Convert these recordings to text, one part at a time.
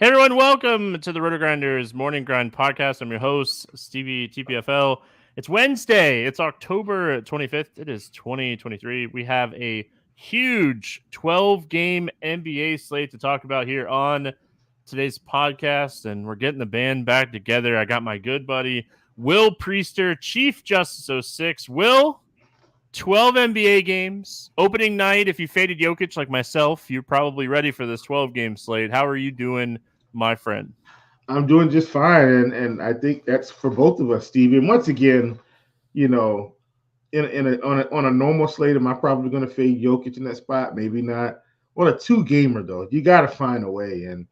Hey everyone, welcome to the RotoGrinders Morning Grind podcast. I'm your host, Stevietpfl. It's Wednesday. It's October 25th. It is 2023. We have a huge 12-game NBA slate to talk about here on today's podcast, and we're getting the band back together. I got my good buddy, Will Priester, ChiefJustice06. Will, 12 NBA games. Opening night, if you faded Jokic like myself, you're probably ready for this 12-game slate. How are you doing, my friend? I'm doing just fine, and I think that's for both of us, Stevie. And once again, you know, on a normal slate, am I probably going to fade Jokic in that spot? Maybe not. On a two gamer though, you got to find a way, and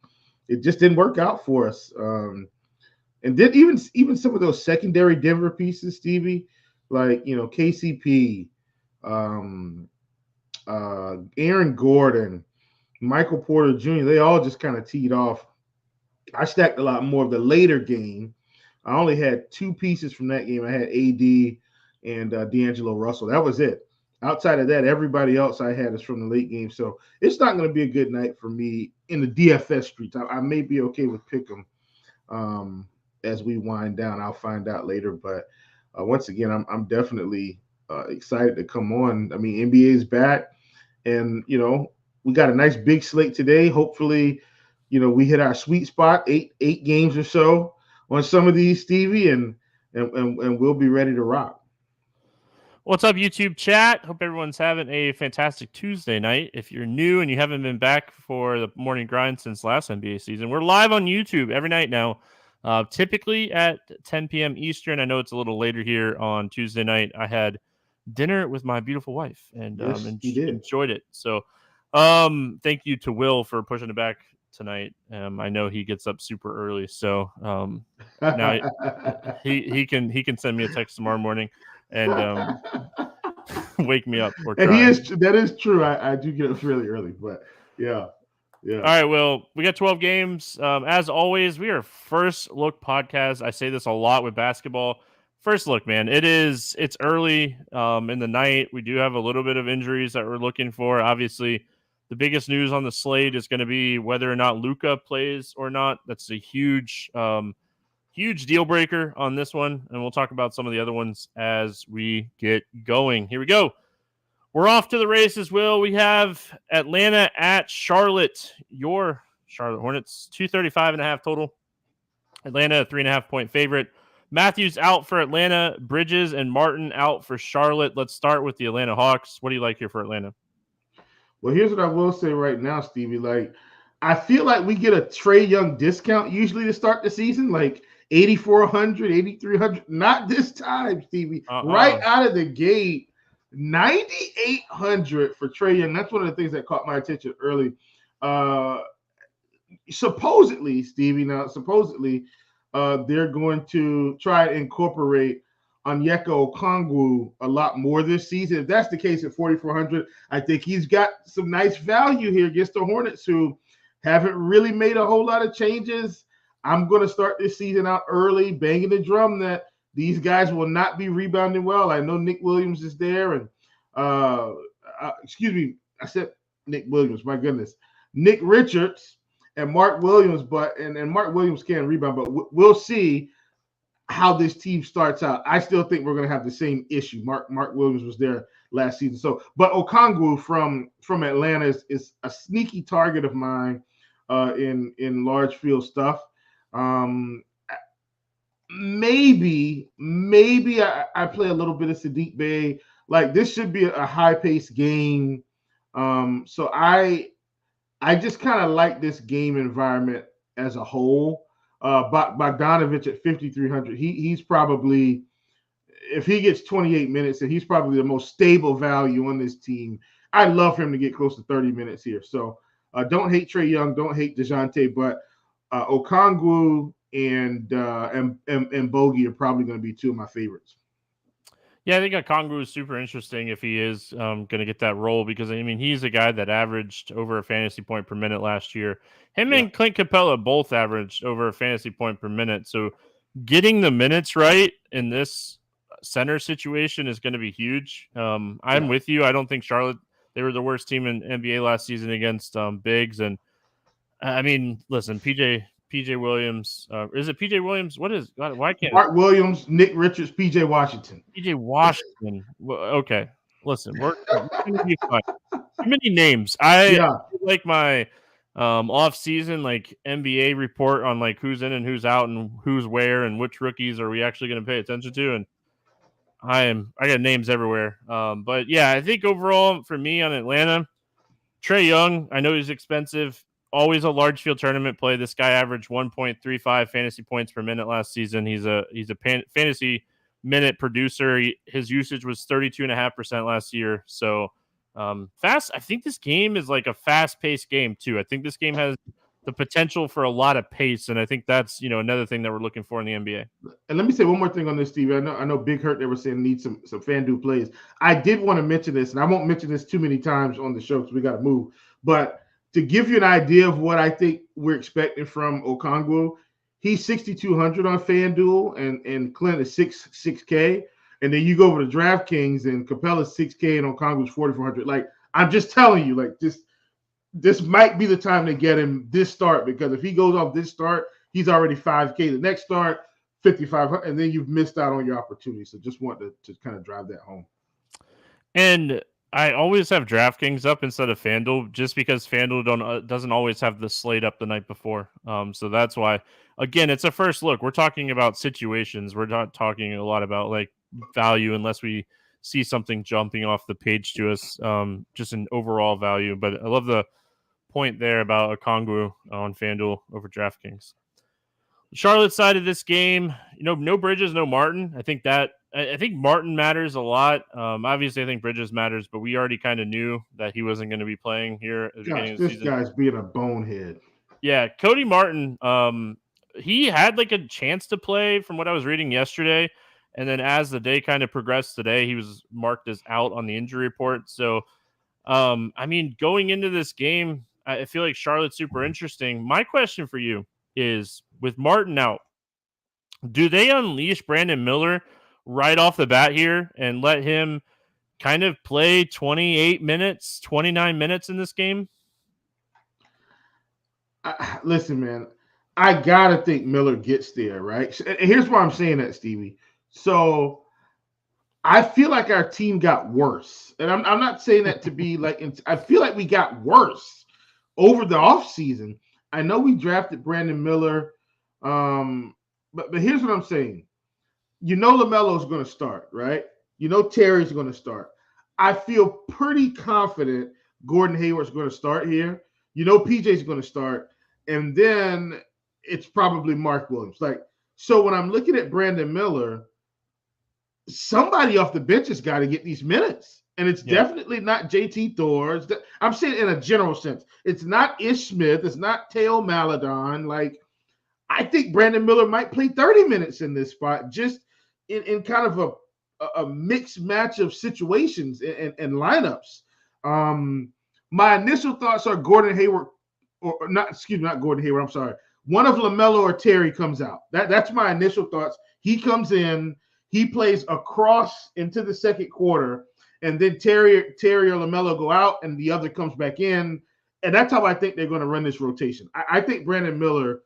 it just didn't work out for us. And then even some of those secondary Denver pieces, Stevie, like KCP, um, Aaron Gordon, Michael Porter Jr. They all just kind of teed off. I stacked a lot more of the later game. I only had two pieces from that game. I had AD and D'Angelo Russell. That was it. Outside of that, everybody else I had is from the late game. So it's not going to be a good night for me in the DFS streets. I may be okay with Pick'em as we wind down. I'll find out later. But once again, I'm definitely excited to come on. I mean, NBA is back, and we got a nice big slate today. Hopefully, we hit our sweet spot, eight games or so on some of these, Stevie, and we'll be ready to rock. What's up, YouTube chat? Hope everyone's having a fantastic Tuesday night. If you're new and you haven't been back for the morning grind since last NBA season, we're live on YouTube every night now, typically at 10 p.m. Eastern. I know it's a little later here on Tuesday night. I had dinner with my beautiful wife and Yes, you did. enjoyed it. So thank you to Will for pushing it back tonight. I know he gets up super early, so now he can send me a text tomorrow morning and wake me up or And try. that is true. I do get up really early, but yeah. All right, well, we got 12 games. As always, we are first look podcast. I say this a lot with basketball. First look, man. It's early in the night. We do have a little bit of injuries that we're looking for. Obviously, the biggest news on the slate is going to be whether or not Luka plays or not. That's a huge deal breaker on this one, and we'll talk about some of the other ones as we get going. Here we go. We're off to the races, Will. We have Atlanta at Charlotte. Your Charlotte Hornets, 235.5 total. Atlanta, a 3.5-point favorite. Matthews out for Atlanta. Bridges and Martin out for Charlotte. Let's start with the Atlanta Hawks. What do you like here for Atlanta? Well, here's what I will say right now, Stevie. Like, I feel like we get a Trae Young discount usually to start the season, like 8,400, 8,300. Not this time, Stevie. Right out of the gate, 9,800 for Trae Young. That's one of the things that caught my attention early. Supposedly, Stevie, they're going to try to incorporate Onyeka Okongwu a lot more this season. If that's the case at 4,400, I think he's got some nice value here against the Hornets, who haven't really made a whole lot of changes. I'm going to start this season out early, banging the drum that these guys will not be rebounding well. I know Nick Williams is there, and excuse me, I said Nick Williams. My goodness, Nick Richards and Mark Williams, and Mark Williams can rebound, but we'll see how this team starts out. I still think we're going to have the same issue. Mark Williams was there last season, but Okongwu from Atlanta is a sneaky target of mine in large field stuff. Maybe I play a little bit of Sadiq Bey. Like, this should be a high-paced game. So I just kind of like this game environment as a whole. Bogdanovich at 5,300. He's probably, if he gets 28 minutes, then he's probably the most stable value on this team. I'd love for him to get close to 30 minutes here. So don't hate Trae Young, don't hate DeJounte, but Okongwu and Bogey are probably going to be two of my favorites. Yeah, I think Okongwu is super interesting if he is going to get that role, because, I mean, he's a guy that averaged over a fantasy point per minute last year. Him and Clint Capella both averaged over a fantasy point per minute. So getting the minutes right in this center situation is going to be huge. I'm with you. I don't think Charlotte, they were the worst team in NBA last season against bigs, and I mean, listen, PJ Williams. Is it PJ Williams? What is? Why can't Mark Williams, Nick Richards, PJ Washington. PJ Washington? Okay, listen, we're gonna be fine. Too many names. I like my off season like NBA report on like who's in and who's out and who's where and which rookies are we actually going to pay attention to, and I got names everywhere. But yeah, I think overall for me on Atlanta, Trae Young, I know he's expensive. Always a large field tournament play. This guy averaged 1.35 fantasy points per minute last season. He's a fantasy minute producer. His usage was 32.5% last year. So fast. I think this game is like a fast-paced game too. I think this game has the potential for a lot of pace, and I think that's another thing that we're looking for in the NBA. And let me say one more thing on this, Steve. I know Big Hurt, they were saying need some FanDuel plays. I did want to mention this, and I won't mention this too many times on the show because we got to move. But to give you an idea of what I think we're expecting from Okongwu, he's 6,200 on FanDuel, and Clint is 6K. And then you go over to DraftKings, and Capella's 6K, and Okongwu's 4,400. Like, I'm just telling you, like, this might be the time to get him this start, because if he goes off this start, he's already 5K. The next start, 5,500, and then you've missed out on your opportunity. So just want to kind of drive that home. And I always have DraftKings up instead of FanDuel, just because FanDuel doesn't always have the slate up the night before. So that's why. Again, it's a first look. We're talking about situations. We're not talking a lot about like value unless we see something jumping off the page to us, just an overall value. But I love the point there about Okongwu on FanDuel over DraftKings. Charlotte side of this game, no Bridges, no Martin. I think Martin matters a lot. Obviously, I think Bridges matters, but we already kind of knew that he wasn't going to be playing here at the beginning of the season. This guy's being a bonehead. Yeah, Cody Martin, he had like a chance to play from what I was reading yesterday. And then as the day kind of progressed today, he was marked as out on the injury report. So, I mean, going into this game, I feel like Charlotte's super interesting. My question for you is, with Martin out, do they unleash Brandon Miller right off the bat here and let him kind of play 28 minutes, 29 minutes in this game? Listen, man, I got to think Miller gets there, right? And here's why I'm saying that, Stevie. So I feel like our team got worse. And I'm not saying that to be like, I feel like we got worse over the offseason. I know we drafted Brandon Miller, but here's what I'm saying. LaMelo's going to start, right? Terry's going to start. I feel pretty confident Gordon Hayward's going to start here. PJ's going to start. And then it's probably Mark Williams. So when I'm looking at Brandon Miller, somebody off the bench has got to get these minutes. And it's definitely not JT Thor. I'm saying in a general sense. It's not Ish Smith. It's not Teo Maladon. I think Brandon Miller might play 30 minutes in this spot, just in kind of a mixed match of situations and lineups. My initial thoughts are Gordon Hayward, not Gordon Hayward, I'm sorry. One of LaMelo or Terry comes out. That's my initial thoughts. He comes in, he plays across into the second quarter, and then Terry or LaMelo go out, and the other comes back in. And that's how I think they're going to run this rotation. I think Brandon Miller,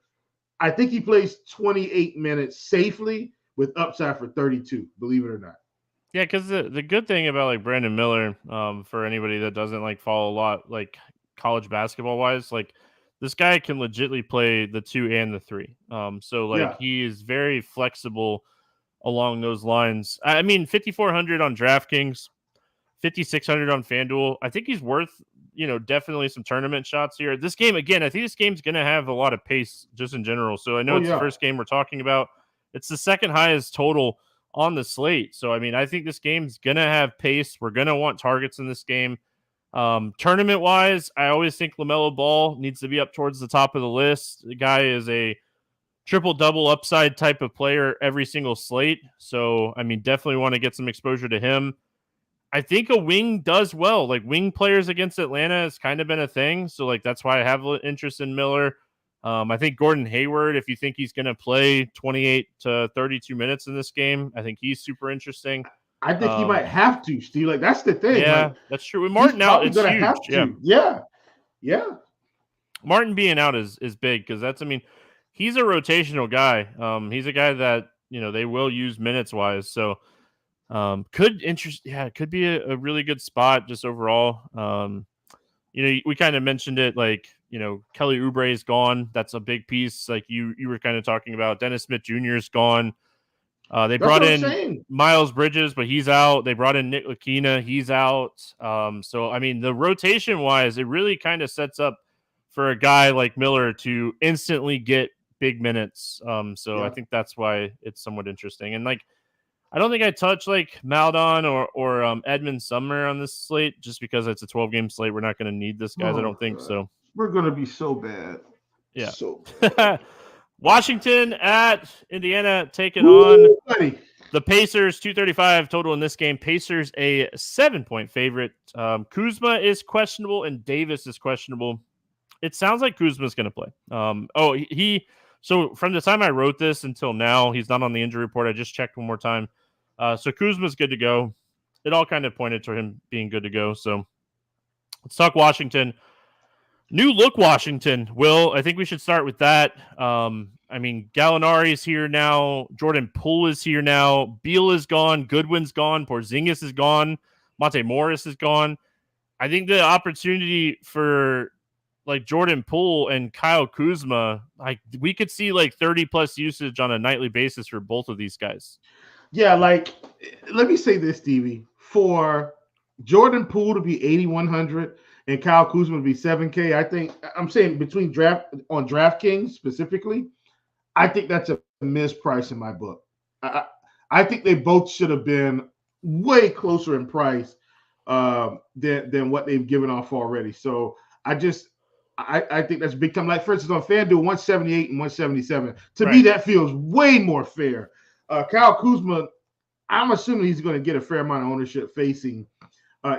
I think he plays 28 minutes safely with upside for 32, believe it or not. Yeah, because the good thing about like Brandon Miller, for anybody that doesn't like follow a lot like college basketball wise, like this guy can legitimately play the 2 and the 3. He is very flexible along those lines. I mean, 5,400 on DraftKings, 5,600 on FanDuel. I think he's worth, definitely some tournament shots here. This game, again, I think this game's going to have a lot of pace just in general. So I know it's the first game we're talking about. It's the second highest total on the slate. So, I mean, I think this game's going to have pace. We're going to want targets in this game. Tournament-wise, I always think LaMelo Ball needs to be up towards the top of the list. The guy is a triple-double upside type of player every single slate. So, I mean, definitely want to get some exposure to him. I think a wing does well. Like, wing players against Atlanta has kind of been a thing. So, like, that's why I have interest in Miller. I think Gordon Hayward, if you think he's going to play 28 to 32 minutes in this game, I think he's super interesting. I think he might have to, Steve. Like, that's the thing. Yeah, that's true. With Martin out, it's huge. Yeah. Martin being out is big because that's, I mean, he's a rotational guy. He's a guy that, they will use minutes wise. So it could be a really good spot just overall. We kind of mentioned it, like, Kelly Oubre is gone. That's a big piece. Like you were kind of talking about. Dennis Smith Jr. is gone. They That's brought what I'm in saying. Miles Bridges, but he's out. They brought in Nick Lakina. He's out. So, I mean, the rotation wise, it really kind of sets up for a guy like Miller to instantly get big minutes. So I Yeah. think that's why it's somewhat interesting. And like, I don't think I touch like Maldon or Edmund Sumner on this slate just because it's a 12-game slate. We're not going to need this, guys. I Oh don't think God. so. We're gonna be so bad. Yeah. So bad. Washington at Indiana taking Woo, on buddy. the Pacers. 235 total in this game. Pacers a 7-point favorite. Kuzma is questionable and Davis is questionable. It sounds like Kuzma's going to play. So from the time I wrote this until now, he's not on the injury report. I just checked one more time. So Kuzma's good to go. It all kind of pointed to him being good to go. So let's talk Washington. New look Washington, Will. I think we should start with that. I mean, Gallinari's here now. Jordan Poole is here now. Beal is gone. Goodwin's gone. Porzingis is gone. Monte Morris is gone. I think the opportunity for like Jordan Poole and Kyle Kuzma, like we could see like 30+ usage on a nightly basis for both of these guys. Yeah, like let me say this, Stevie. For Jordan Poole to be 8,100 and Kyle Kuzma to be 7K, I think I'm saying between DraftKings specifically, I think that's a misprice in my book. I think they both should have been way closer in price than what they've given off already. So I think that's big time. Like for instance, on FanDuel, 178 and 177. To me, that feels way more fair. Kyle Kuzma, I'm assuming he's going to get a fair amount of ownership facing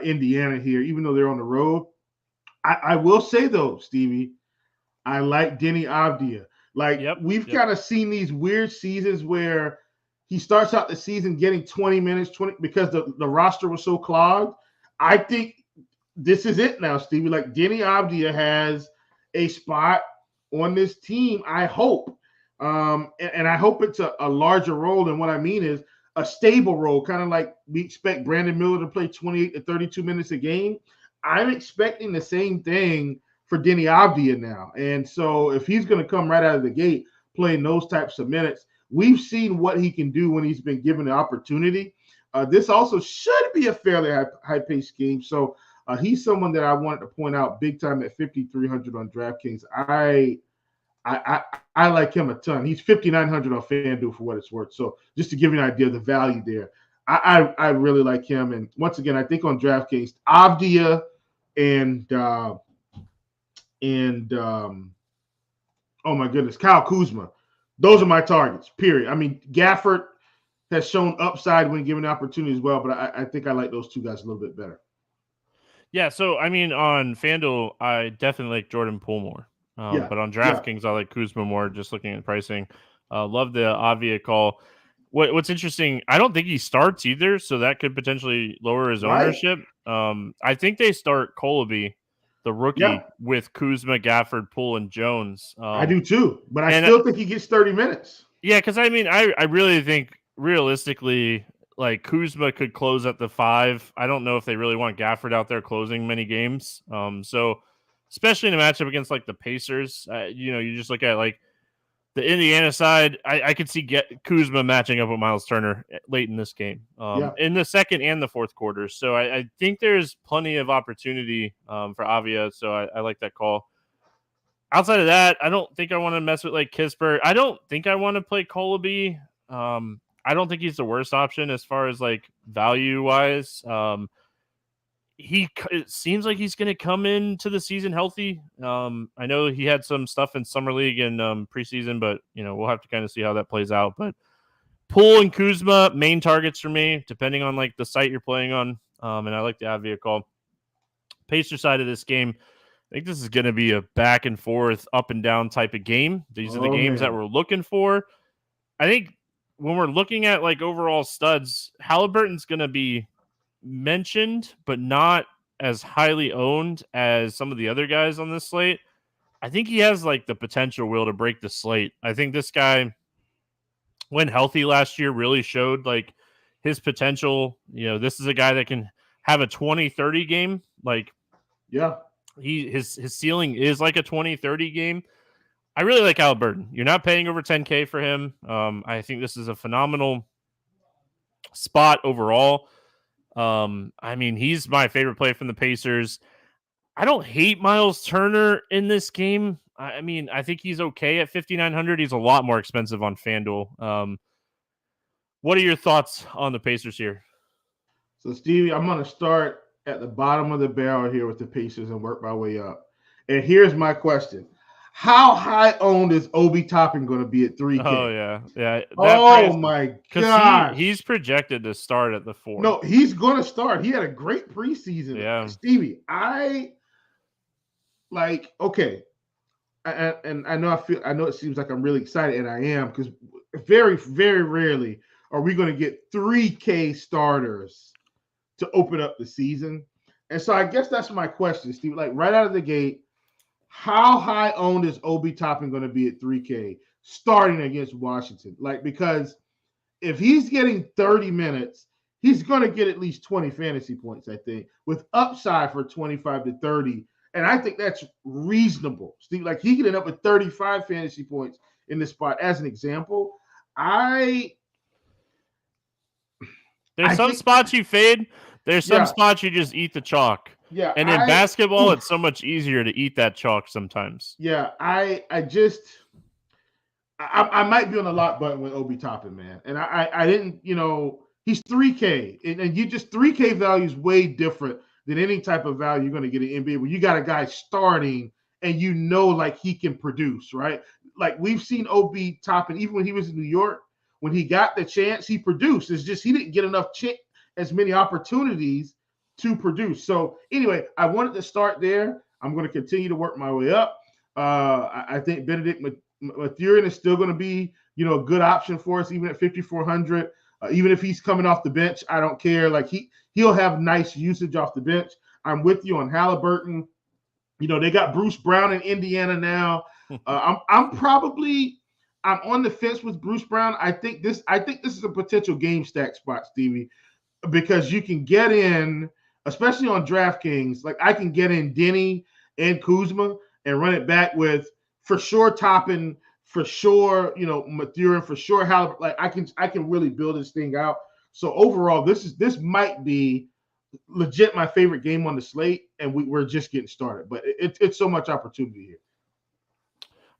Indiana here, even though they're on the road. I will say though, Stevie, I like Denny Avdia. Like we've kind of seen these weird seasons where he starts out the season getting 20 minutes, because the roster was so clogged. I think this is it now, Stevie. Like Denny Avdia has a spot on this team, I hope. And I hope it's a larger role. And what I mean is a stable role, kind of like we expect Brandon Miller to play 28 to 32 minutes a game. I'm expecting the same thing for Denny Avdia now. And so if he's going to come right out of the gate playing those types of minutes, we've seen what he can do when he's been given the opportunity. This also should be a fairly high-paced game. So he's someone that I wanted to point out big time at 5,300 on DraftKings. I like him a ton. He's 5,900 on FanDuel for what it's worth. So just to give you an idea of the value there, I really like him. And once again, I think on DraftKings, Avdia and oh my goodness, Kyle Kuzma. Those are my targets, period. I mean, Gafford has shown upside when given the opportunity as well, but I think I like those two guys a little bit better. Yeah, so I mean, on FanDuel, I definitely like Jordan Poole more. But on DraftKings, I like Kuzma more, just looking at pricing. Love the Avia call. What's interesting, I don't think he starts either, so that could potentially lower his ownership. I think they start Colaby, the rookie, with Kuzma, Gafford, Poole, and Jones. I do too, but I still think he gets 30 minutes. Yeah, because I mean, I really think realistically, like Kuzma could close at the 5. I don't know if they really want Gafford out there closing many games. So especially in a matchup against like the Pacers, you just look at like the Indiana side, I could see Kuzma matching up with Miles Turner late in this game, in the second and the fourth quarter. So I think there's plenty of opportunity for Avia. So I like that call. Outside of that, I don't think I want to mess with like Kispert. I don't think I want to play Colaby. I don't think he's the worst option as far as like value wise. It seems like he's going to come into the season healthy. I know he had some stuff in summer league and preseason, but we'll have to kind of see how that plays out. But Poole and Kuzma, main targets for me, depending on like the site you're playing on. And I like the Avia call. Pacer side of this game, I think this is going to be a back and forth, up and down type of game. These are the games that we're looking for. I think when we're looking at like overall studs, Halliburton's going to be mentioned, but not as highly owned as some of the other guys on this slate. I think he has like the potential, Will, to break the slate. I think this guy, when healthy last year, really showed like his potential. This is a guy that can have a 20-30 game. Like, Yeah. his ceiling is like a 20-30 game. I really like Halliburton. You're not paying over 10K for him. I think this is a phenomenal spot overall. He's my favorite play from the Pacers. I don't hate Miles Turner in this game. I think he's okay at 5,900. He's a lot more expensive on FanDuel. What are your thoughts on the Pacers here? So, Stevie, I'm going to start at the bottom of the barrel here with the Pacers and work my way up. And here's my question. How high owned is Obi Toppin going to be at 3K? Oh, yeah. My gosh. He's projected to start at the 4. No, he's going to start. He had a great preseason. Yeah. Stevie, okay. And I know it seems like I'm really excited, and I am, because very, very rarely are we going to get 3K starters to open up the season. And so I guess that's my question, Steve. Like, right out of the gate, how high owned is Obi Toppin going to be at 3K starting against Washington? Like, because if he's getting 30 minutes, he's going to get at least 20 fantasy points, I think, with upside for 25 to 30. And I think that's reasonable, Steve. Like, he could end up with 35 fantasy points in this spot. As an example, there's some spots you fade. There's some spots you just eat the chalk. Yeah. And in basketball, it's so much easier to eat that chalk sometimes. Yeah. I might be on the lock button with Obi Toppin, man. And I didn't, he's 3K. And you just 3K value is way different than any type of value you're going to get in NBA, where you got a guy starting and like he can produce, right? Like, we've seen Obi Toppin, even when he was in New York, when he got the chance, he produced. It's just he didn't get as many opportunities to produce. So anyway, I wanted to start there. I'm going to continue to work my way up. I think Benedict Mathurin is still going to be, a good option for us, even at 5,400. Even if he's coming off the bench, I don't care. Like, he'll have nice usage off the bench. I'm with you on Halliburton. They got Bruce Brown in Indiana now. I'm on the fence with Bruce Brown. I think this is a potential game stack spot, Stevie, because you can get in, especially on DraftKings. Like, I can get in Denny and Kuzma and run it back with, for sure, Toppin, for sure, Mathurin, for sure, Halliburton. Like, I can really build this thing out. So overall, this might be legit my favorite game on the slate, and we're just getting started. But it's so much opportunity here.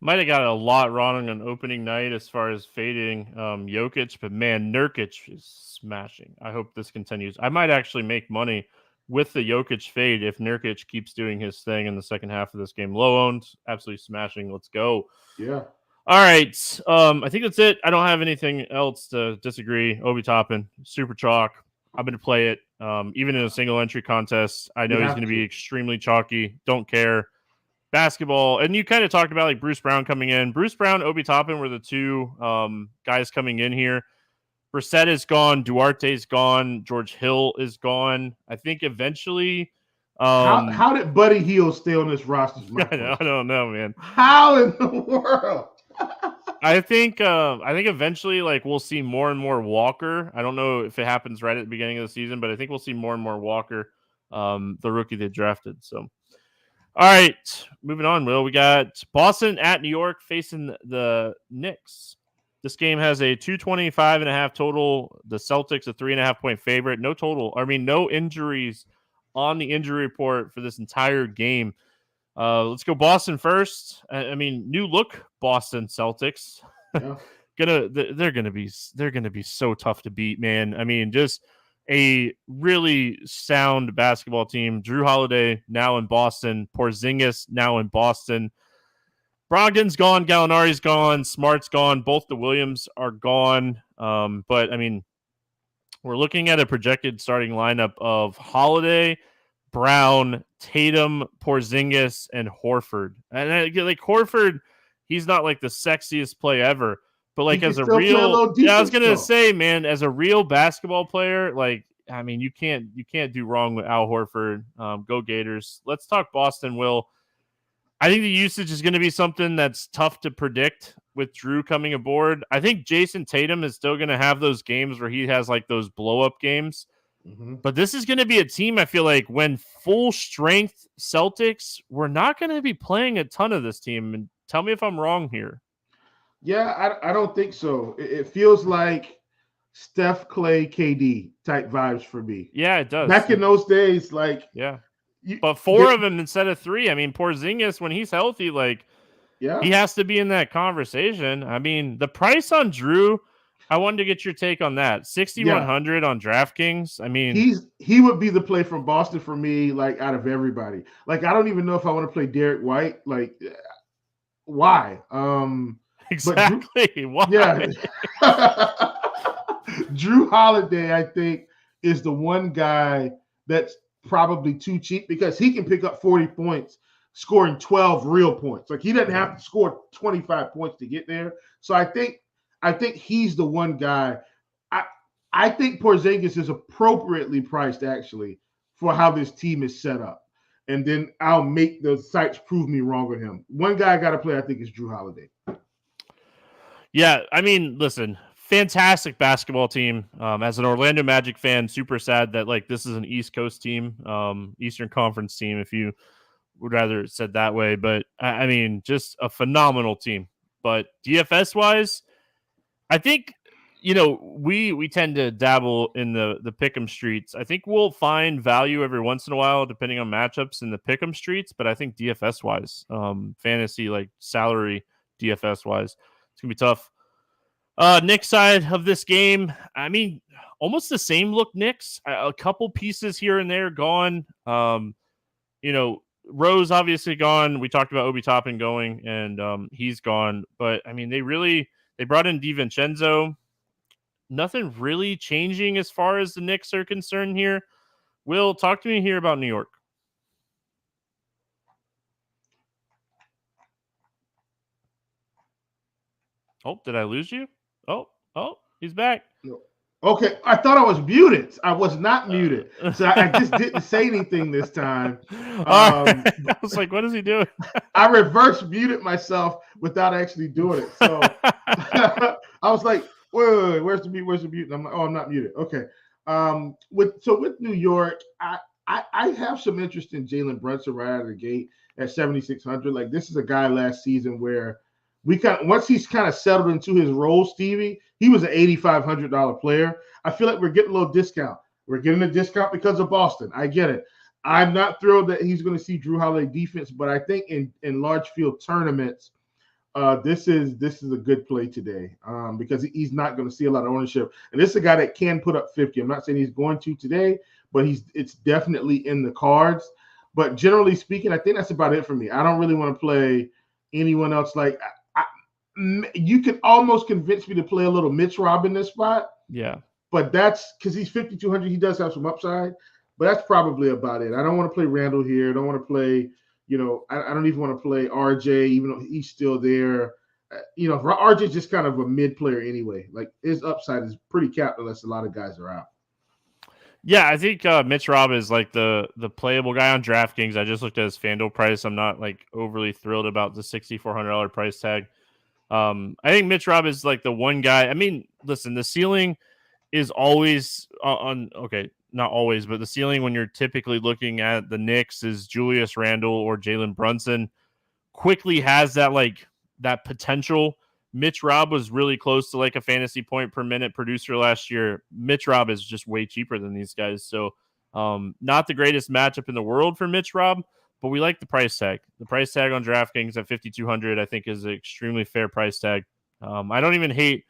Might have got a lot wrong on opening night as far as fading Jokic, but man, Nurkic is smashing. I hope this continues. I might actually make money with the Jokic fade if Nurkic keeps doing his thing in the second half of this game. Low owned, absolutely smashing. Let's go. Yeah. All right. I think that's it. I don't have anything else to disagree. Obi Toppin, super chalk. I'm going to play it. Even in a single entry contest, I know he's going to be extremely chalky. Don't care. Basketball, and you kind of talked about like Bruce Brown coming in. Bruce Brown, Obi Toppin were the two guys coming in here. Brissett is gone. Duarte's gone. George Hill is gone. I think eventually. How did Buddy Hield stay on this roster? I don't know, man. How in the world? I think eventually, like, we'll see more and more Walker. I don't know if it happens right at the beginning of the season, but I think we'll see more and more Walker, the rookie they drafted. So. All right, moving on, Will. We got Boston at New York facing the Knicks. This game has a 225.5 total. The Celtics a 3.5 point favorite. No injuries on the injury report for this entire game. Let's go Boston first. New look Boston Celtics. Yeah. They're gonna be so tough to beat, man. Just a really sound basketball team. Drew Holiday now in Boston. Porzingis now in Boston. Brogdon's gone. Gallinari's gone. Smart's gone. Both the Williams are gone. But we're looking at a projected starting lineup of Holiday, Brown, Tatum, Porzingis, and Horford. And Horford, he's not like the sexiest play ever. But like as a real, I was gonna say, man, as a real basketball player, you can't do wrong with Al Horford. Go Gators. Let's talk Boston, Will. I think the usage is going to be something that's tough to predict with Drew coming aboard. I think Jason Tatum is still going to have those games where he has like those blow up games. Mm-hmm. But this is going to be a team, I feel like, when full strength Celtics, we're not going to be playing a ton of this team. And tell me if I'm wrong here. Yeah, I don't think so. It feels like Steph, Clay, KD type vibes for me. Yeah, it does. Back in those days, like yeah. But four of them instead of three. I mean, Porzingis, when he's healthy, like he has to be in that conversation. I mean, the price on Drew, I wanted to get your take on that. 6,100 on DraftKings. I mean, he would be the play from Boston for me, like out of everybody. Like, I don't even know if I want to play Derek White. Like, why? Exactly. Drew, why? Yeah. Drew Holiday, I think, is the one guy that's probably too cheap because he can pick up 40 points, scoring 12 real points. Like, he doesn't have to score 25 points to get there. So I think he's the one guy. I think Porzingis is appropriately priced, actually, for how this team is set up. And then I'll make the sites prove me wrong with him. One guy I got to play, I think, is Drew Holiday. Yeah, I mean, listen, fantastic basketball team. As an Orlando Magic fan, super sad that like this is an East Coast team, Eastern Conference team, if you would rather it said that way. But I mean, just a phenomenal team. But DFS wise, I think we tend to dabble in the pick'em streets. I think we'll find value every once in a while, depending on matchups in the pick'em streets. But I think DFS wise, fantasy like salary DFS wise, it's gonna be tough. Knicks side of this game, I mean, almost the same look. Knicks, a couple pieces here and there gone. Rose obviously gone. We talked about Obi Toppin going, and he's gone. But I mean, they brought in DiVincenzo. Nothing really changing as far as the Knicks are concerned here. Will, talk to me here about New York. Oh, did I lose you? Oh, he's back. Okay, I thought I was muted. I was not muted. So I just didn't say anything this time. I was like, what is he doing? I reverse muted myself without actually doing it. So I was like, wait, where's the mute? Where's the mute? And I'm like, I'm not muted. Okay. With New York, I have some interest in Jalen Brunson right out of the gate at 7,600. Like, this is a guy last season where once he's kind of settled into his role, Stevie, he was an $8,500 player. I feel like we're getting a little discount. We're getting a discount because of Boston. I get it. I'm not thrilled that he's going to see Drew Holiday defense, but I think in large field tournaments, this is a good play today because he's not going to see a lot of ownership. And this is a guy that can put up 50. I'm not saying he's going to today, but it's definitely in the cards. But generally speaking, I think that's about it for me. I don't really want to play anyone else. Like, you can almost convince me to play a little Mitch Rob in this spot. Yeah. But that's because he's 5,200. He does have some upside, but that's probably about it. I don't want to play Randall here. I don't want to play, I don't even want to play RJ, even though he's still there. RJ's just kind of a mid player anyway. Like, his upside is pretty capped unless a lot of guys are out. Yeah, I think Mitch Rob is like the playable guy on DraftKings. I just looked at his FanDuel price. I'm not like overly thrilled about the $6,400 price tag. I think Mitch Rob is like the one guy. I mean, listen, the ceiling is always not always, but the ceiling when you're typically looking at the Knicks is Julius Randle or Jalen Brunson. Quickly has that potential. Mitch Rob was really close to like a fantasy point per minute producer last year. Mitch Rob is just way cheaper than these guys. So not the greatest matchup in the world for Mitch Rob, but we like the price tag. The price tag on DraftKings at 5,200, I think, is an extremely fair price tag. I don't even hate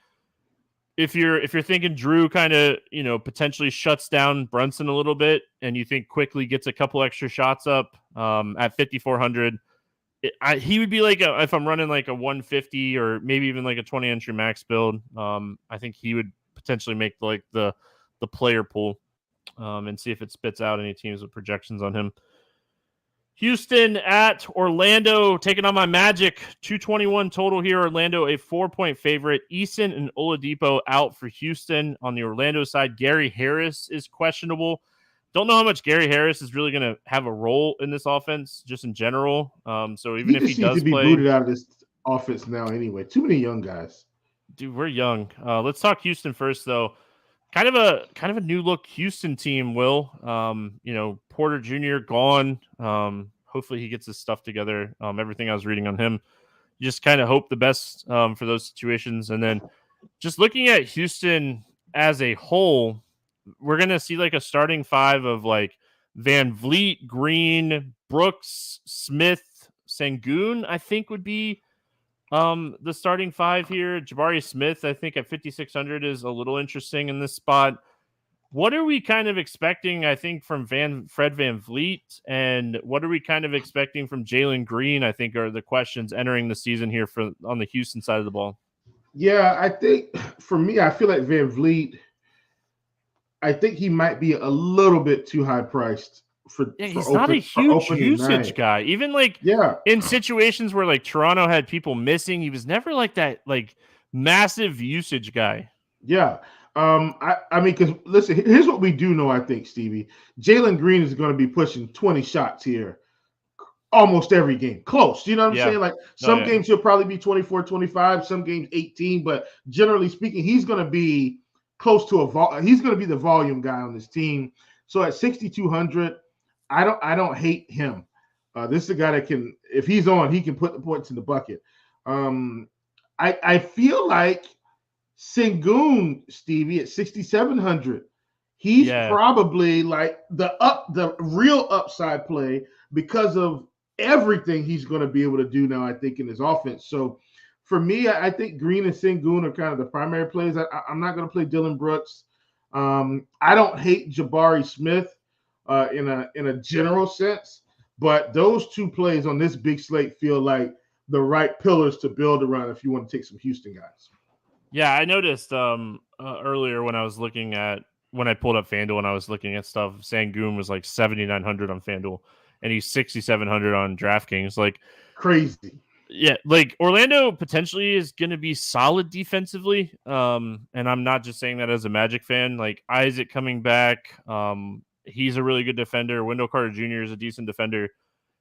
if you're thinking Drew kind of potentially shuts down Brunson a little bit, and you think quickly gets a couple extra shots up at 5,400. He would be like if I'm running like a 150 or maybe even like a 20 entry max build. I think he would potentially make like the player pool and see if it spits out any teams with projections on him. Houston at Orlando, taking on my Magic. 221 total here. Orlando, a 4-point favorite. Eason and Oladipo out for Houston. On the Orlando side, Gary Harris is questionable. Don't know how much Gary Harris is really going to have a role in this offense, just in general. So even if he seems does to be play, booted out of this offense now anyway. Too many young guys. dude, we're young. Let's talk Houston first, though. Kind of a new look Houston team. Will Porter Jr. gone. Hopefully he gets his stuff together. Everything I was reading on him, you just kind of hope the best for those situations. And then just looking at Houston as a whole, we're gonna see like a starting five of like Van Vliet, Green, Brooks, Smith, Sengun, I think would be the starting five here. Jabari Smith, I think at 5,600 is a little interesting in this spot. What are we kind of expecting, I think, from Fred Van Vliet, and what are we kind of expecting from Jalen Green, I think, are the questions entering the season here on the Houston side of the ball. Yeah, I think for me, I feel like Van Vliet, I think he might be a little bit too high priced he's not a huge usage guy. Even like in situations where like Toronto had people missing, he was never like that like massive usage guy. Yeah. I mean, because listen, here's what we do know, I think, Stevie. Jalen Green is going to be pushing 20 shots here almost every game. Close. You know what I'm saying? Like some games he'll probably be 24, 25, some games 18, but generally speaking, he's going to be close to he's going to be the volume guy on this team. So at 6,200, I don't hate him. This is a guy that can, if he's on, he can put the points in the bucket. I feel like Sengun, Stevie, at 6,700, he's probably like the real upside play because of everything he's going to be able to do now, I think, in his offense. So for me, I think Green and Sengun are kind of the primary plays. I'm not going to play Dylan Brooks. I don't hate Jabari Smith in a general sense, but those two plays on this big slate feel like the right pillars to build around if you want to take some Houston guys. Yeah, I noticed earlier when I pulled up FanDuel and I was looking at stuff, Sengun was like 7,900 on FanDuel and he's 6,700 on DraftKings. Like crazy. Yeah, like Orlando potentially is going to be solid defensively. And I'm not just saying that as a Magic fan. Like Isaac coming back, he's a really good defender. Wendell Carter Jr. is a decent defender.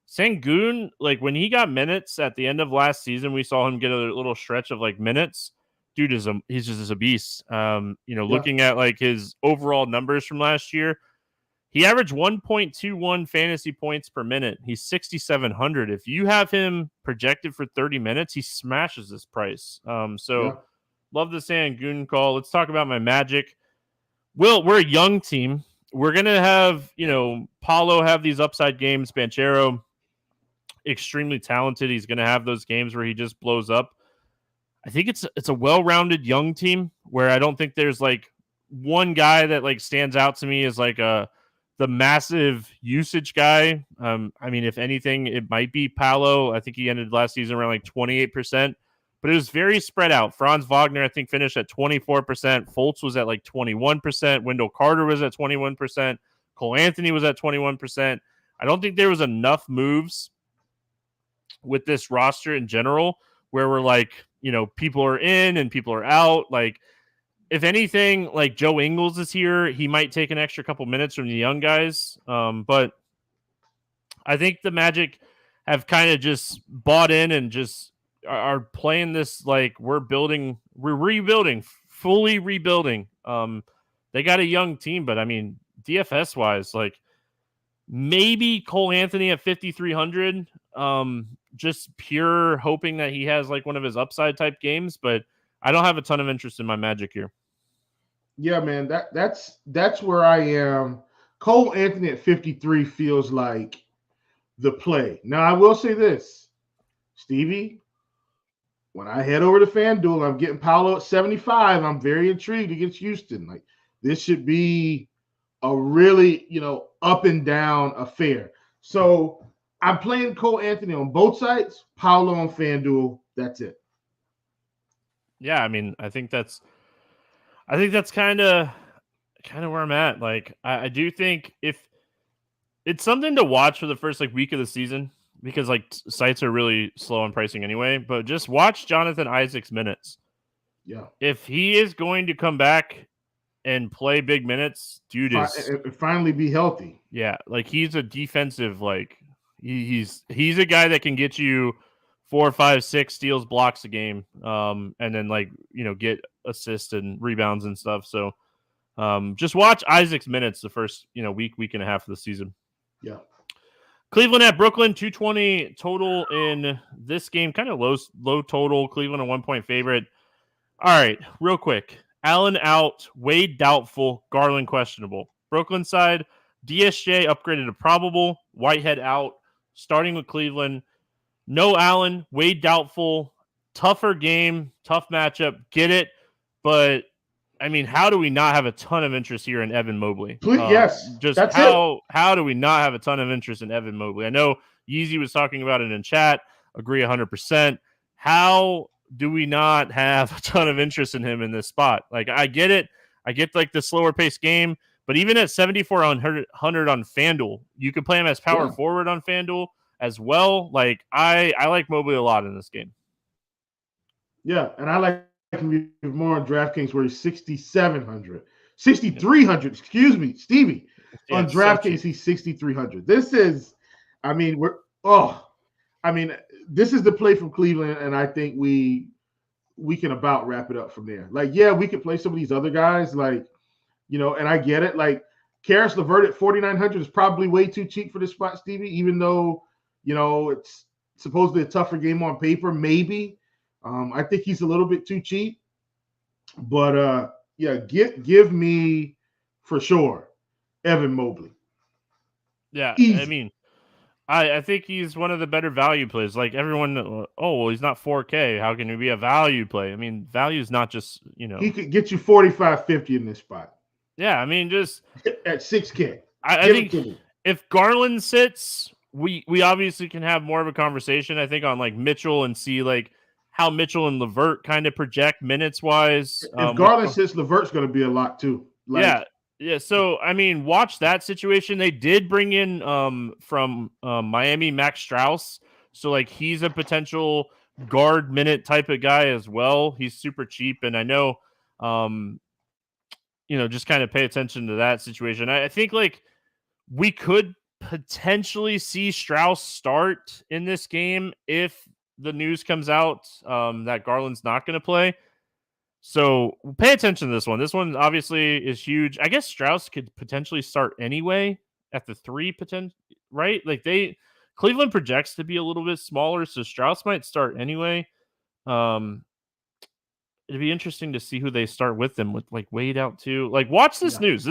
Sengun, like when he got minutes at the end of last season, we saw him get a little stretch of like minutes. Dude he's just a beast. Looking at like his overall numbers from last year, he averaged 1.21 fantasy points per minute. He's 6,700. If you have him projected for 30 minutes, he smashes this price. Love the Sengun call. Let's talk about my Magic. We're a young team. We're going to have, Paulo have these upside games. Banchero, extremely talented. He's going to have those games where he just blows up. I think it's a well-rounded young team where I don't think there's like one guy that like stands out to me as like the massive usage guy. I mean, if anything, it might be Paolo. I think he ended last season around like 28%, but it was very spread out. Franz Wagner, I think, finished at 24%. Fultz was at like 21%. Wendell Carter was at 21%. Cole Anthony was at 21%. I don't think there was enough moves with this roster in general where we're like, people are in and people are out. Like, if anything, like Joe Ingles is here, he might take an extra couple minutes from the young guys. But I think the Magic have kind of just bought in and just are playing this like we're rebuilding, fully rebuilding. They got a young team, but I mean, DFS wise, like maybe Cole Anthony at 5,300. Just pure hoping that he has like one of his upside type games, but I don't have a ton of interest in my Magic here. Yeah, man, that's where I am. Cole Anthony at 53 feels like the play. Now, I will say this, Stevie, when I head over to FanDuel, I'm getting Paolo at 75. I'm very intrigued against Houston. Like, this should be a really, up and down affair. So I'm playing Cole Anthony on both sides, Paolo on FanDuel. That's it. Yeah, I mean, I think that's kind of where I'm at. Like, I do think if it's something to watch for the first like week of the season, because like sites are really slow on pricing anyway, but just watch Jonathan Isaac's minutes. Yeah. If he is going to come back and play big minutes, dude is finally be healthy. Yeah, like he's a defensive, like he's a guy that can get you 4, 5, 6 steals, blocks a game, and then like get assists and rebounds and stuff. So just watch Isaac's minutes the first week and a half of the season. Yeah. Cleveland at Brooklyn, 220 total in this game. Kind of low total. Cleveland a 1-point favorite. All right, real quick. Allen out, Wade doubtful, Garland questionable. Brooklyn side, DSJ upgraded to probable, Whitehead out. Starting with Cleveland, no Allen, Wade doubtful. Tougher game, tough matchup. Get it, but I mean, how do we not have a ton of interest here in Evan Mobley? Yes, just how do we not have a ton of interest in Evan Mobley? I know Yeezy was talking about it in chat. Agree 100%. How do we not have a ton of interest in him in this spot? Like, I get it. I get like the slower paced game, but even at 7,400 on FanDuel, you could play him as power forward on FanDuel as well. Like, I like Mobley a lot in this game. Yeah, and I like him more on DraftKings where he's 6,700. 6,300, excuse me, Stevie. On DraftKings, he's 6,300. This is, this is the play from Cleveland, and I think we can about wrap it up from there. Like, yeah, we could play some of these other guys, like, and I get it. Like, Karis LeVert at 4,900 is probably way too cheap for this spot, Stevie, even though, it's supposedly a tougher game on paper, maybe. I think he's a little bit too cheap. But, give me, for sure, Evan Mobley. Yeah, easy. I mean, I think he's one of the better value plays. Like everyone, he's not 4K. How can he be a value play? I mean, value is not just, He could get you 45, 50 in this spot. Yeah, I mean, just at 6K. I think if Garland sits, we obviously can have more of a conversation, I think, on like Mitchell and see like how Mitchell and LeVert kind of project minutes wise. If Garland sits, LeVert's going to be a lot too. Yeah. So, I mean, watch that situation. They did bring in from Miami Max Strus. So, like, he's a potential guard minute type of guy as well. He's super cheap. And I know, just kind of pay attention to that situation. I think, like, we could potentially see Strus start in this game if the news comes out that Garland's not going to play. So pay attention to this one. This one obviously is huge. I guess Strus could potentially start anyway at the 3 right? Like Cleveland projects to be a little bit smaller, so Strus might start anyway. It'd be interesting to see who they start with them with like Wade out too. Like watch this news.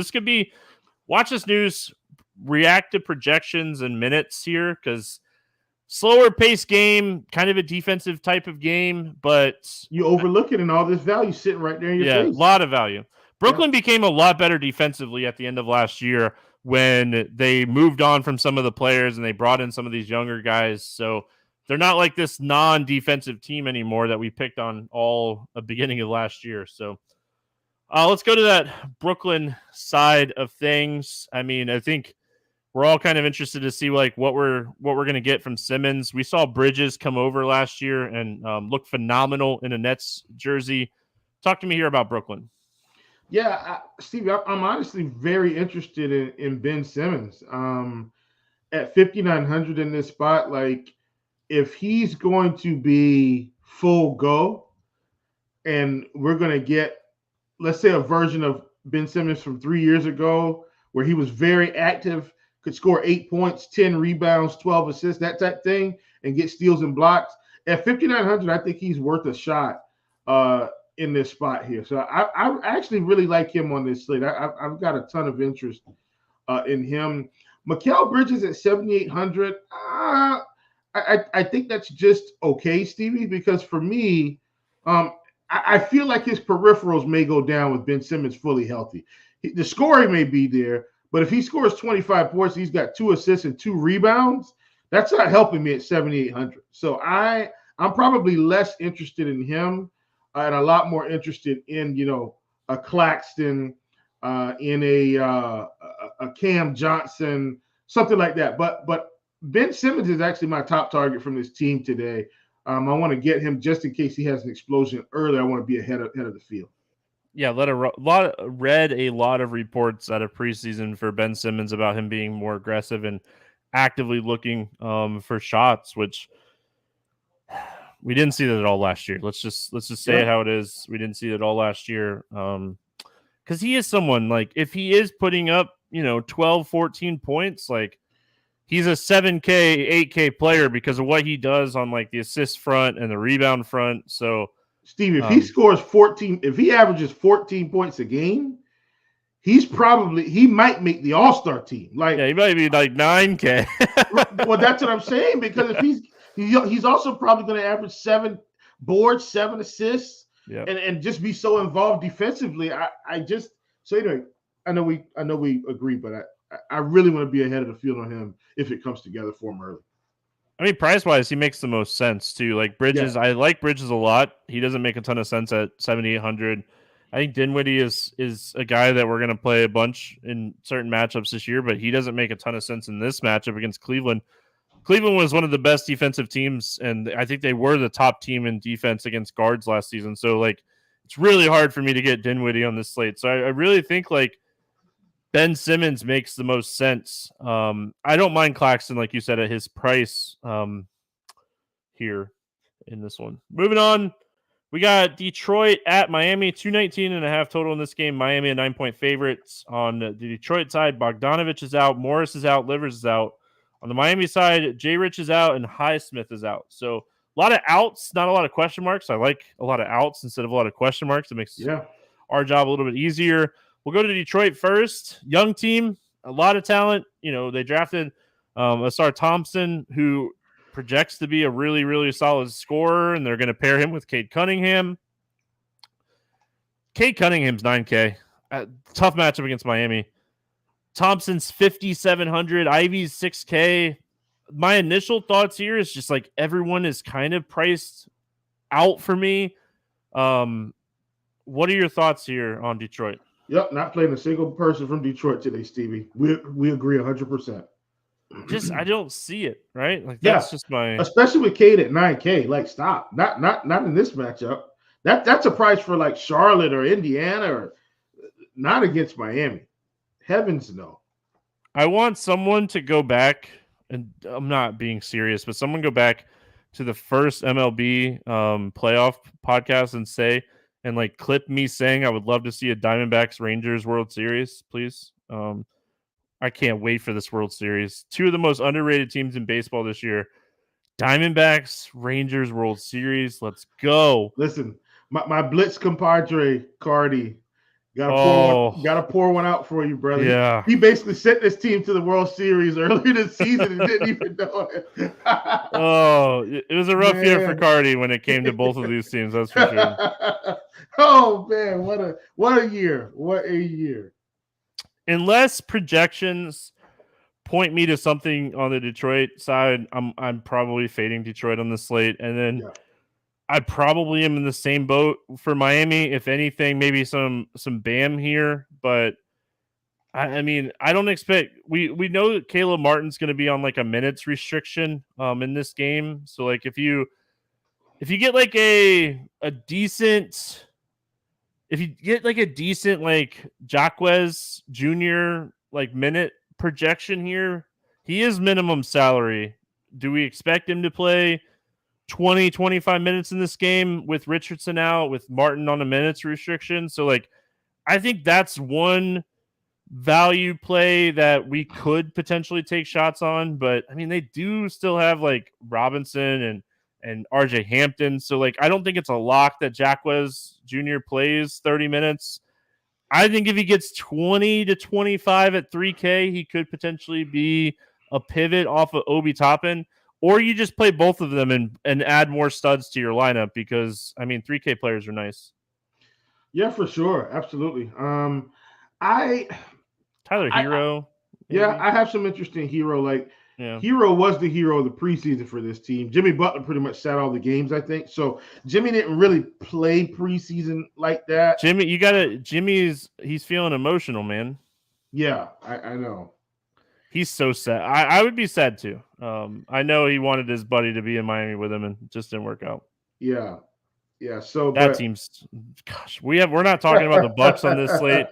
Watch this news, react to projections and minutes here because slower pace game, kind of a defensive type of game, but you overlook it and all this value sitting right there in your face. Yeah, a lot of value. Brooklyn became a lot better defensively at the end of last year when they moved on from some of the players and they brought in some of these younger guys. So they're not like this non-defensive team anymore that we picked on all the beginning of last year. So let's go to that Brooklyn side of things. I mean, I think we're all kind of interested to see like what we're going to get from Simmons. We saw Bridges come over last year and look phenomenal in a Nets jersey. Talk to me here about Brooklyn. Yeah, Steve, I'm honestly very interested in Ben Simmons. At 5,900 in this spot, like if he's going to be full go and we're going to get, let's say, a version of Ben Simmons from 3 years ago where he was very active, could score 8 points, 10 rebounds, 12 assists, that type thing, and get steals and blocks. At 5,900, I think he's worth a shot in this spot here. So I actually really like him on this slate. I've got a ton of interest in him. Mikal Bridges at 7,800. I think that's just okay, Stevie, because for me, I feel like his peripherals may go down with Ben Simmons fully healthy. The scoring may be there, but if he scores 25 points, he's got 2 assists and 2 rebounds. That's not helping me at 7,800. So I'm probably less interested in him and a lot more interested in, a Claxton, in a Cam Johnson, something like that. But Ben Simmons is actually my top target from this team today. I want to get him just in case he has an explosion early. I want to be ahead of the field. read a lot of reports out of preseason for Ben Simmons about him being more aggressive and actively looking for shots, which we didn't see that at all last year. Let's just say it how it is. We didn't see it all last year. Because he is someone, like, if he is putting up, 12, 14 points, like, he's a 7K, 8K player because of what he does on, like, the assist front and the rebound front. So, Steve, if he scores 14, if he averages 14 points a game, he might make the All-Star team. Like, yeah, he might be like 9K. Well, that's what I'm saying, because if he's also probably going to average 7 boards, 7 assists, and just be so involved defensively. Anyway, I know we agree, but I really want to be ahead of the field on him if it comes together for him early. I mean, price-wise, he makes the most sense, too. Like, Bridges, I like Bridges a lot. He doesn't make a ton of sense at 7,800. I think Dinwiddie is a guy that we're going to play a bunch in certain matchups this year, but he doesn't make a ton of sense in this matchup against Cleveland. Cleveland was one of the best defensive teams, and I think they were the top team in defense against guards last season. So, like, it's really hard for me to get Dinwiddie on this slate. So I really think, like, Ben Simmons makes the most sense. I don't mind Claxton, like you said, at his price here in this one. Moving on, we got Detroit at Miami, 219.5 total in this game. Miami a 9-point favorites. On the Detroit side, Bogdanovich is out, Morris is out, Livers is out. On the Miami side, J. Rich is out and Highsmith is out. So a lot of outs, not a lot of question marks. I like a lot of outs instead of a lot of question marks. It makes our job a little bit easier. We'll go to Detroit first. Young team, a lot of talent. They drafted Asar Thompson, who projects to be a really, really solid scorer, and they're going to pair him with Cade Cunningham. Cade Cunningham's 9K. Tough matchup against Miami. Thompson's 5,700. Ivy's 6K. My initial thoughts here is just, like, everyone is kind of priced out for me. What are your thoughts here on Detroit? Yep, not playing a single person from Detroit today, Stevie. We agree 100%. I don't see it, right? Like, that's just especially with Cade at 9K. Like, stop. Not in this matchup. That's a price for, like, Charlotte or Indiana, or not against Miami. Heavens no. I want someone to go back, and I'm not being serious, but someone go back to the first MLB playoff podcast and like clip me saying I would love to see a Diamondbacks Rangers World Series, please. I can't wait for this World Series. Two of the most underrated teams in baseball this year. Diamondbacks Rangers World Series. Let's go. Listen, my Blitz compadre Cardi gotta pour one out for you, brother. Yeah. He basically sent this team to the World Series earlier this season and didn't even know it. It was a rough year for Cardi when it came to both of these teams, that's for sure. Oh man, what a year. What a year. Unless projections point me to something on the Detroit side, I'm probably fading Detroit on the slate. And then I probably am in the same boat for Miami. If anything, maybe some Bam here, but I mean, I don't expect. We know that Caleb Martin's going to be on, like, a minutes restriction in this game. So, like, if you get like a decent, like, Jacquez Jr. like minute projection here, he is minimum salary. Do we expect him to play 20, 25 minutes in this game with Richardson out, with Martin on a minutes restriction? So, like, I think that's one value play that we could potentially take shots on. But, I mean, they do still have, like, Robinson and RJ Hampton. So, like, I don't think it's a lock that Jacquez Jr. plays 30 minutes. I think if he gets 20 to 25 at 3K, he could potentially be a pivot off of Obi Toppin. Or you just play both of them and add more studs to your lineup because, I mean, 3K players are nice. Yeah, for sure. Absolutely. Tyler Hero. I have some interesting Hero. Like, Hero was the hero of the preseason for this team. Jimmy Butler pretty much sat all the games, I think. So Jimmy didn't really play preseason like that. He's feeling emotional, man. Yeah, I know. He's so sad. I would be sad too. I know he wanted his buddy to be in Miami with him and it just didn't work out. Yeah. Yeah. So That but team's, gosh, we're not talking about the Bucks on this slate,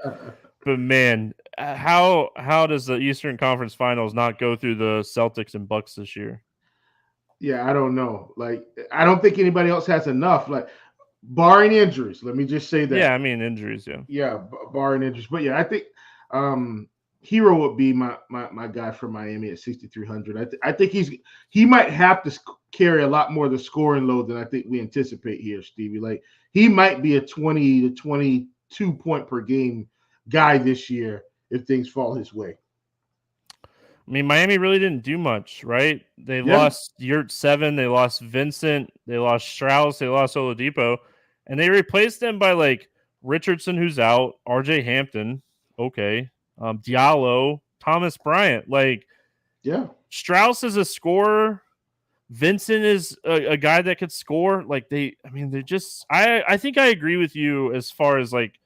but man, how does the Eastern Conference Finals not go through the Celtics and Bucks this year? Yeah, I don't know. Like, I don't think anybody else has enough. Like, barring injuries. Let me just say that. Yeah, I mean injuries. Yeah. Yeah, barring injuries. But yeah, I think Hero would be my guy for Miami at 6,300. I think he might have to carry a lot more of the scoring load than I think we anticipate here, Stevie. Like, he might be a 20 to 22 point per game guy this year if things fall his way. I mean, Miami really didn't do much, right? They Yeah. lost Yurt 7, they lost Vincent, they lost Strauss, they lost Oladipo, and they replaced them by like Richardson, who's out, RJ Hampton, okay, Diallo, Thomas Bryant. Like, Yeah. Strauss is a scorer. Vincent is a guy that could score. Like, they're just. I think I agree with you as far as like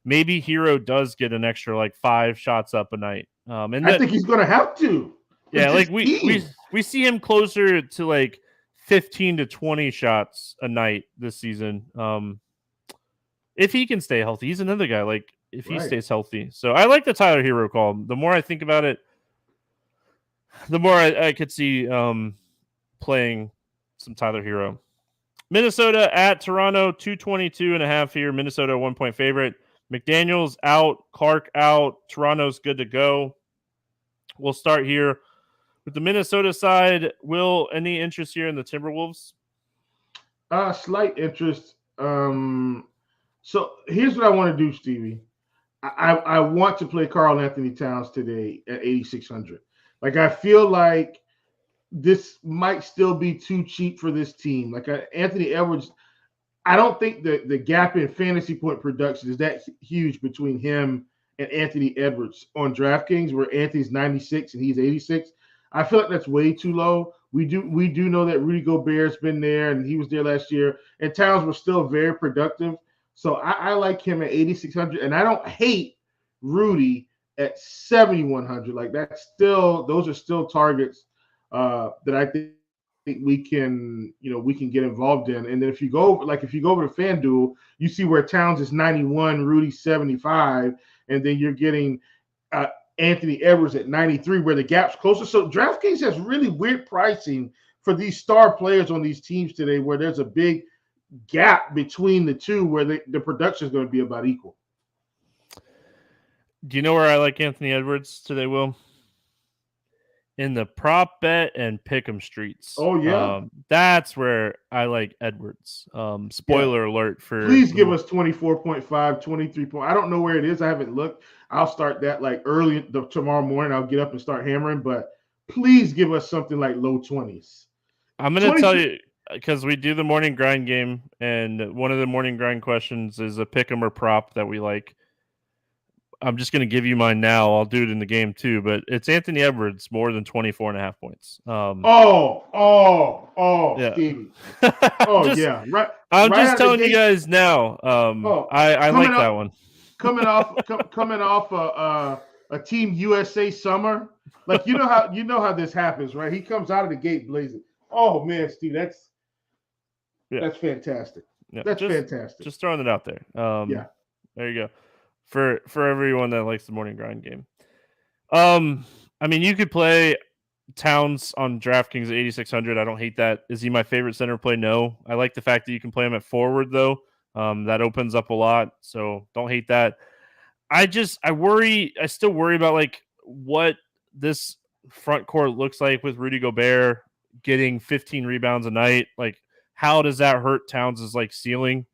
maybe Hero does get an extra like 5 shots up a night. And I think he's going to have to. Yeah, like we see him closer to like 15 to 20 shots a night this season. If he can stay healthy, he's another guy. Like, if he stays healthy, so I like the Tyler Hero call. The more I think about it, the more I could see playing some Tyler Hero. Minnesota at Toronto, 222.5 here. Minnesota 1-point favorite. McDaniels out, Clark out. Toronto's good to go. We'll start here with the Minnesota side. Will, any interest here in the Timberwolves? Slight interest. So here's what I want to do, Stevie. I want to play Karl Anthony Towns today at 8,600. Like, I feel like this might still be too cheap for this team. Like, Anthony Edwards, I don't think the gap in fantasy point production is that huge between him and Anthony Edwards on DraftKings, where Anthony's 96 and he's 86. I feel like that's way too low. We do know that Rudy Gobert's been there, and he was there last year, and Towns was still very productive. So I like him at 8,600, and I don't hate Rudy at 7,100. Like, those are still targets that I think we can get involved in. And then if you go over to FanDuel, you see where Towns is 91, Rudy 75, and then you're getting Anthony Edwards at 93, where the gap's closer. So DraftKings has really weird pricing for these star players on these teams today, where there's a big gap between the two, where the production is going to be about equal. Do you know where I like Anthony Edwards today, Will? In the prop bet and pick'em streets. Oh, yeah. That's where I like Edwards. Spoiler alert for. Please give us 24.5, 23 point. I don't know where it is. I haven't looked. I'll start that like early tomorrow morning. I'll get up and start hammering, but please give us something like low 20s. I'm going to tell you, because we do the morning grind game, and one of the morning grind questions is a pick'em or prop that we like. I'm just going to give you mine now. I'll do it in the game too, but it's Anthony Edwards more than 24.5 points. Yeah. Stevie. Yeah. Right. I'm just telling you guys now. I like that one. coming off a Team USA summer. Like, you know how this happens, right? He comes out of the gate blazing. Oh man, Steve, that's fantastic. Yeah, that's fantastic. Just throwing it out there. Yeah. There you go. For everyone that likes the morning grind game. I mean, you could play Towns on DraftKings at 8,600. I don't hate that. Is he my favorite center play? No. I like the fact that you can play him at forward, though. That opens up a lot, so don't hate that. I still worry about like what this front court looks like with Rudy Gobert getting 15 rebounds a night. Like, how does that hurt Towns' like ceiling?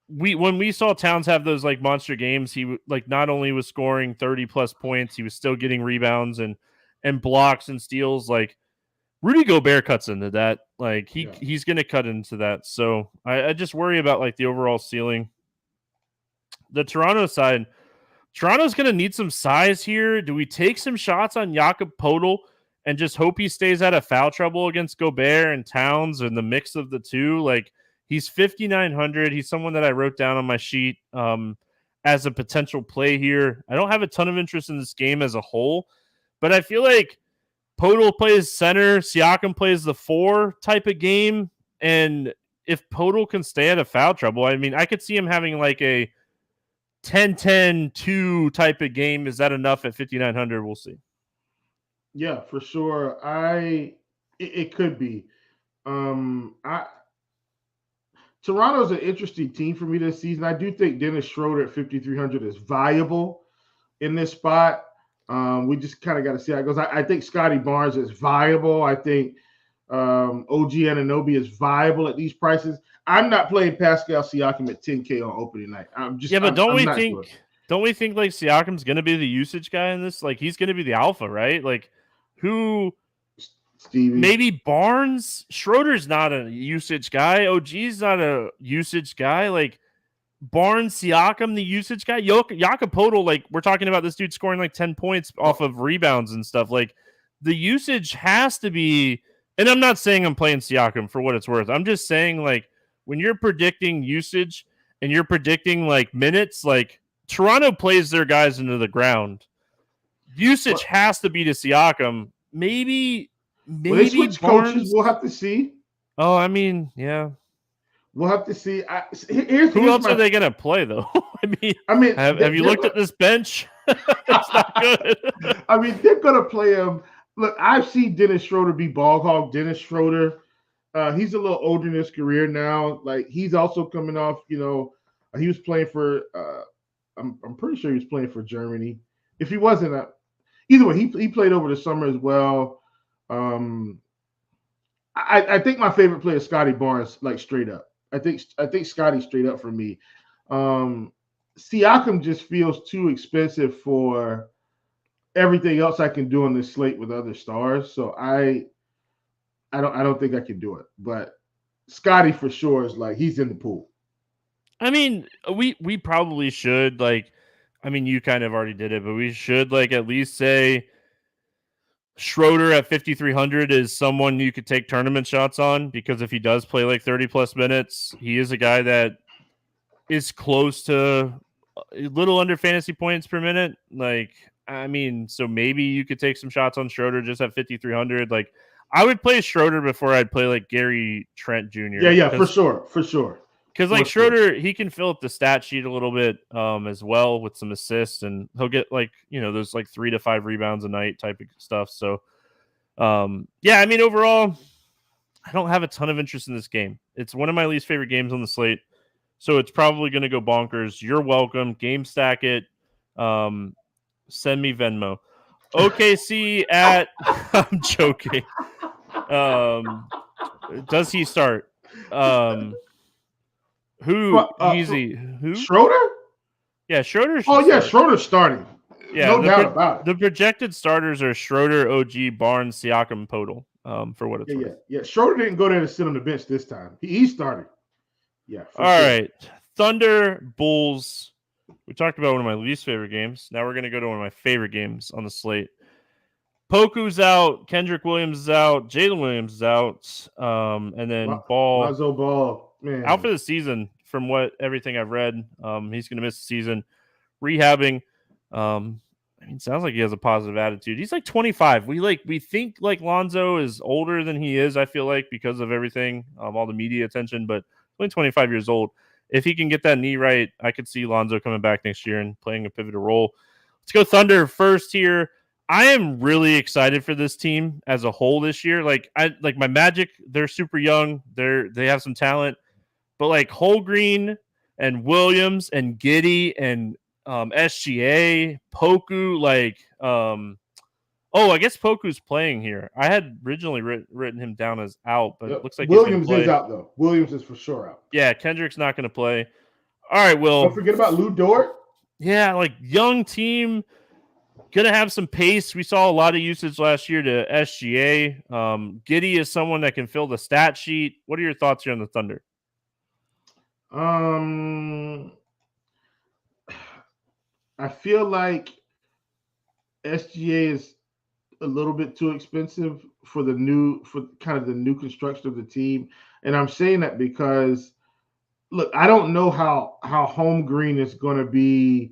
When we saw Towns have those like monster games, he like not only was scoring 30 plus points, he was still getting rebounds and blocks and steals. Like, Rudy Gobert cuts into that. Like, he's going to cut into that. So I just worry about like the overall ceiling. The Toronto side, Toronto's going to need some size here. Do we take some shots on Jakob Poeltl and just hope he stays out of foul trouble against Gobert and Towns and the mix of the two? Like, he's 5,900. He's someone that I wrote down on my sheet as a potential play here. I don't have a ton of interest in this game as a whole, but I feel like Poeltl plays center, Siakam plays the 4 type of game, and if Podol can stay out of foul trouble, I mean, I could see him having like a 10-10-2 type of game. Is that enough at 5,900? We'll see. Yeah, for sure. It could be. Toronto's an interesting team for me this season. I do think Dennis Schroeder at 5,300 is viable in this spot. We just kind of got to see how it goes. I think Scotty Barnes is viable. I think OG Anunoby is viable at these prices. I'm not playing Pascal Siakam at 10K on opening night. Don't we think like Siakam's going to be the usage guy in this? Like he's going to be the alpha, right? Like who? Stevie. Maybe Barnes. Schroeder's not a usage guy. OG's not a usage guy. Like Barnes, Siakam, the usage guy. Jakob Poeltl, like we're talking about this dude scoring like 10 points off of rebounds and stuff. Like the usage has to be. And I'm not saying I'm playing Siakam for what it's worth. I'm just saying like when you're predicting usage and you're predicting like minutes, like Toronto plays their guys into the ground. Usage has to be to Siakam. Maybe they switch Barnes. Coaches. We'll have to see. Oh, I mean, yeah. We'll have to see. Who else are they going to play, though? I mean, have you looked at this bench? It's not good. I mean, they're going to play him. Look, I've seen Dennis Schroeder be ball hog. Dennis Schroeder, he's a little older in his career now. Like he's also coming off. He was playing for. I'm pretty sure he was playing for Germany. If he wasn't, either way, he played over the summer as well. I think my favorite player is Scotty Barnes, like straight up. I think Scotty straight up for me. Siakam just feels too expensive for everything else I can do on this slate with other stars. So I don't think I can do it. But Scotty for sure is like he's in the pool. I mean, we probably should you kind of already did it, but we should at least say Schroeder at 5,300 is someone you could take tournament shots on, because if he does play 30 plus minutes, he is a guy that is close to a little under fantasy points per minute. So maybe you could take some shots on Schroeder just at 5,300. I would play Schroeder before I'd play Gary Trent Jr. Yeah, for sure. Because Schroeder, he can fill up the stat sheet a little bit as well with some assists, and he'll get those 3 to 5 rebounds a night type of stuff. So, overall, I don't have a ton of interest in this game. It's one of my least favorite games on the slate, so it's probably going to go bonkers. You're welcome. Game stack it. Send me Venmo. OKC at I'm joking. Does he start? Easy. Who? Schroeder? Yeah, Schroeder. Schroeder's starting. Yeah, no doubt about it. The projected starters are Schroeder, OG, Barnes, Siakam, Podol. For what it's worth. Yeah. Schroeder didn't go there to sit on the bench this time. He started. Yeah. All right. Thunder, Bulls. We talked about one of my least favorite games. Now we're going to go to one of my favorite games on the slate. Poku's out. Kendrick Williams is out. Jalen Williams is out. And then Lonzo Ball. Man. Out for the season, from everything I've read. He's going to miss the season. Rehabbing. Sounds like he has a positive attitude. He's 25. We think Lonzo is older than he is, I feel like, because of everything, all the media attention, but only 25 years old. If he can get that knee right, I could see Lonzo coming back next year and playing a pivotal role. Let's go Thunder first here. I am really excited for this team as a whole this year. My Magic, they're super young. They have some talent. But Holmgren and Williams and Giddey and SGA, Poku, I guess Poku's playing here. I had originally written him down as out, but it looks like Williams is out though. Williams is for sure out. Yeah, Kendrick's not going to play. All right, Will. Don't forget about Lou Dort. Yeah, young team, gonna have some pace. We saw a lot of usage last year to SGA. Giddey is someone that can fill the stat sheet. What are your thoughts here on the Thunder? I feel like SGA is a little bit too expensive for kind of the new construction of the team. And I'm saying that because, look, I don't know how Holmgren is going to be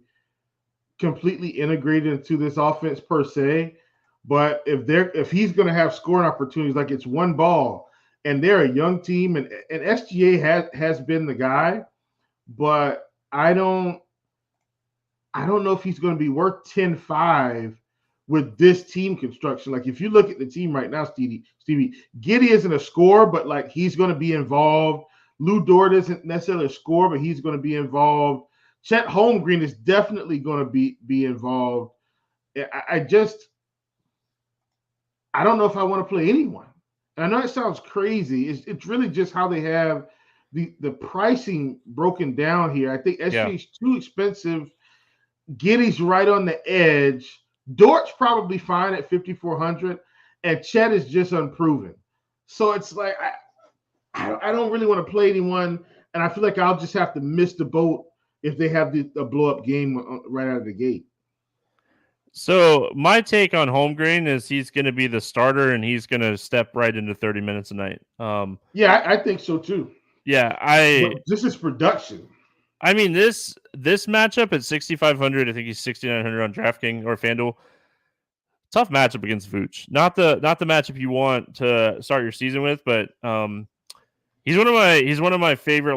completely integrated into this offense per se, but if he's going to have scoring opportunities, it's one ball and they're a young team, and SGA has been the guy, but I don't know if he's going to be worth 10-5 with this team construction. Like, if you look at the team right now, Stevie, Giddey isn't a scorer, but like he's going to be involved. Lou Dort isn't necessarily a scorer, but he's going to be involved. Chet Holmgren is definitely going to be involved. I don't know if I want to play anyone. And I know it sounds crazy. It's really just how they have the pricing broken down here. I think SGA is too expensive. Giddey's right on the edge. Dort's probably fine at 5,400, and Chet is just unproven. So it's like I don't really want to play anyone, and I feel like I'll just have to miss the boat if they have a blow-up game right out of the gate. So my take on Holmgren is he's going to be the starter, and he's going to step right into 30 minutes a night. Yeah, I think so too. Yeah, this is production. I mean, this matchup at 6,500, I think he's 6,900 on DraftKings or FanDuel. Tough matchup against Vooch. Not the matchup you want to start your season with, but he's one of my favorite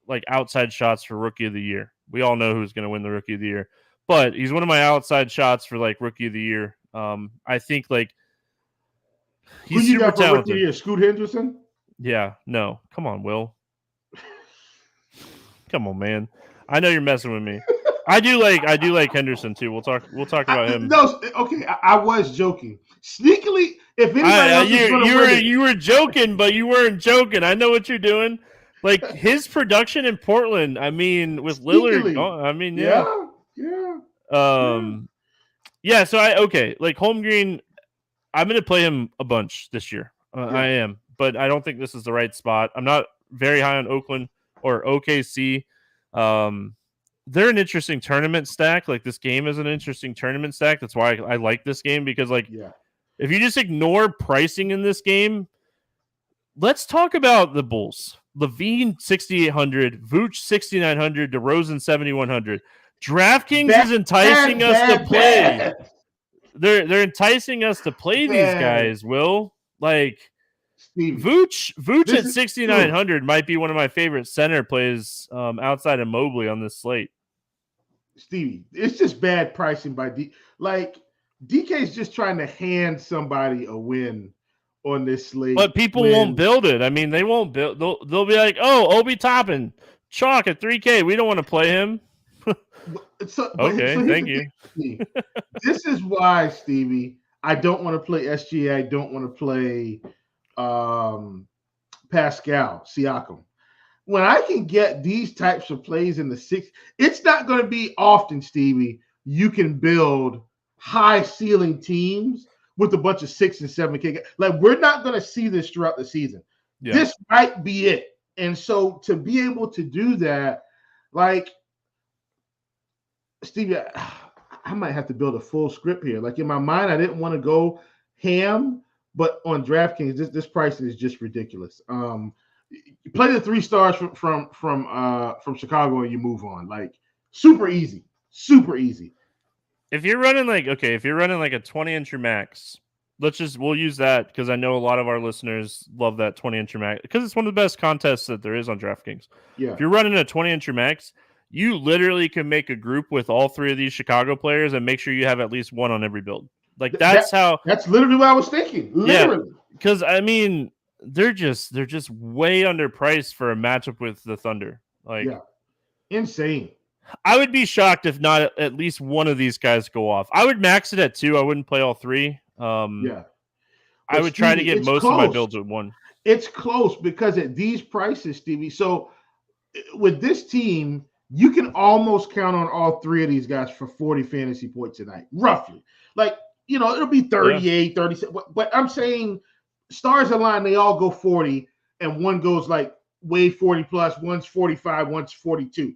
like outside shots for Rookie of the Year. We all know who's going to win the Rookie of the Year, but he's one of my outside shots for like Rookie of the Year. I think like he's who you super got for talented. Rookie of the Year? Scoot Henderson? Yeah, no, come on, Will. Come on, man. I know you're messing with me. I do like Henderson too. We'll talk about him. No, okay. I was joking. Sneakily, if anybody else is going to win, you were joking, but you weren't joking. I know what you're doing. Like his production in Portland. I mean, with Lillard. Yeah. So like Holmgren, I'm going to play him a bunch this year. I am, but I don't think this is the right spot. I'm not very high on Oakland or OKC. They're an interesting tournament stack. Like this game is an interesting tournament stack. That's why I like this game because if you just ignore pricing in this game, let's talk about the Bulls. Levine 6,800, Vooch 6,900, DeRozan 7,100. DraftKings is enticing us to play. They're enticing us to play these guys. Will like. Stevie. Vooch at 6,900 might be one of my favorite center plays outside of Mobley on this slate. Stevie, it's just bad pricing by DK is just trying to hand somebody a win on this slate. But people won't build it. I mean, they won't build. They'll be like, oh, Obi Toppin, chalk at 3K. We don't want to play him. Thank you. This is why, Stevie, I don't want to play SGA. I don't want to play Pascal Siakam. When I can get these types of plays in the six, it's not going to be often, Stevie, you can build high ceiling teams with a bunch of 6 and 7K. Like, we're not going to see this throughout the season. Yeah. This might be it. And so to be able to do that, like, Stevie, I might have to build a full script here. Like, in my mind, I didn't want to go ham, but on DraftKings, this pricing is just ridiculous. You play the 3 stars from Chicago and you move on. Like, super easy. If you're running like a 20-incher max, we'll use that because I know a lot of our listeners love that 20-incher max because it's one of the best contests that there is on DraftKings. Yeah. If you're running a 20-incher max, you literally can make a group with all 3 of these Chicago players and make sure you have at least one on every build. Like that's literally what I was thinking. Literally. Because I mean, they're just way underpriced for a matchup with the Thunder. Like, insane. I would be shocked if not at least one of these guys go off. I would max it at 2. I wouldn't play all 3. I would try to get most of my builds with 1. It's close because at these prices, Stevie. So with this team, you can almost count on all 3 of these guys for 40 fantasy points tonight, roughly. Like, it'll be 38, 37. But I'm saying stars align, they all go 40, and one goes like way 40 plus, one's 45, one's 42.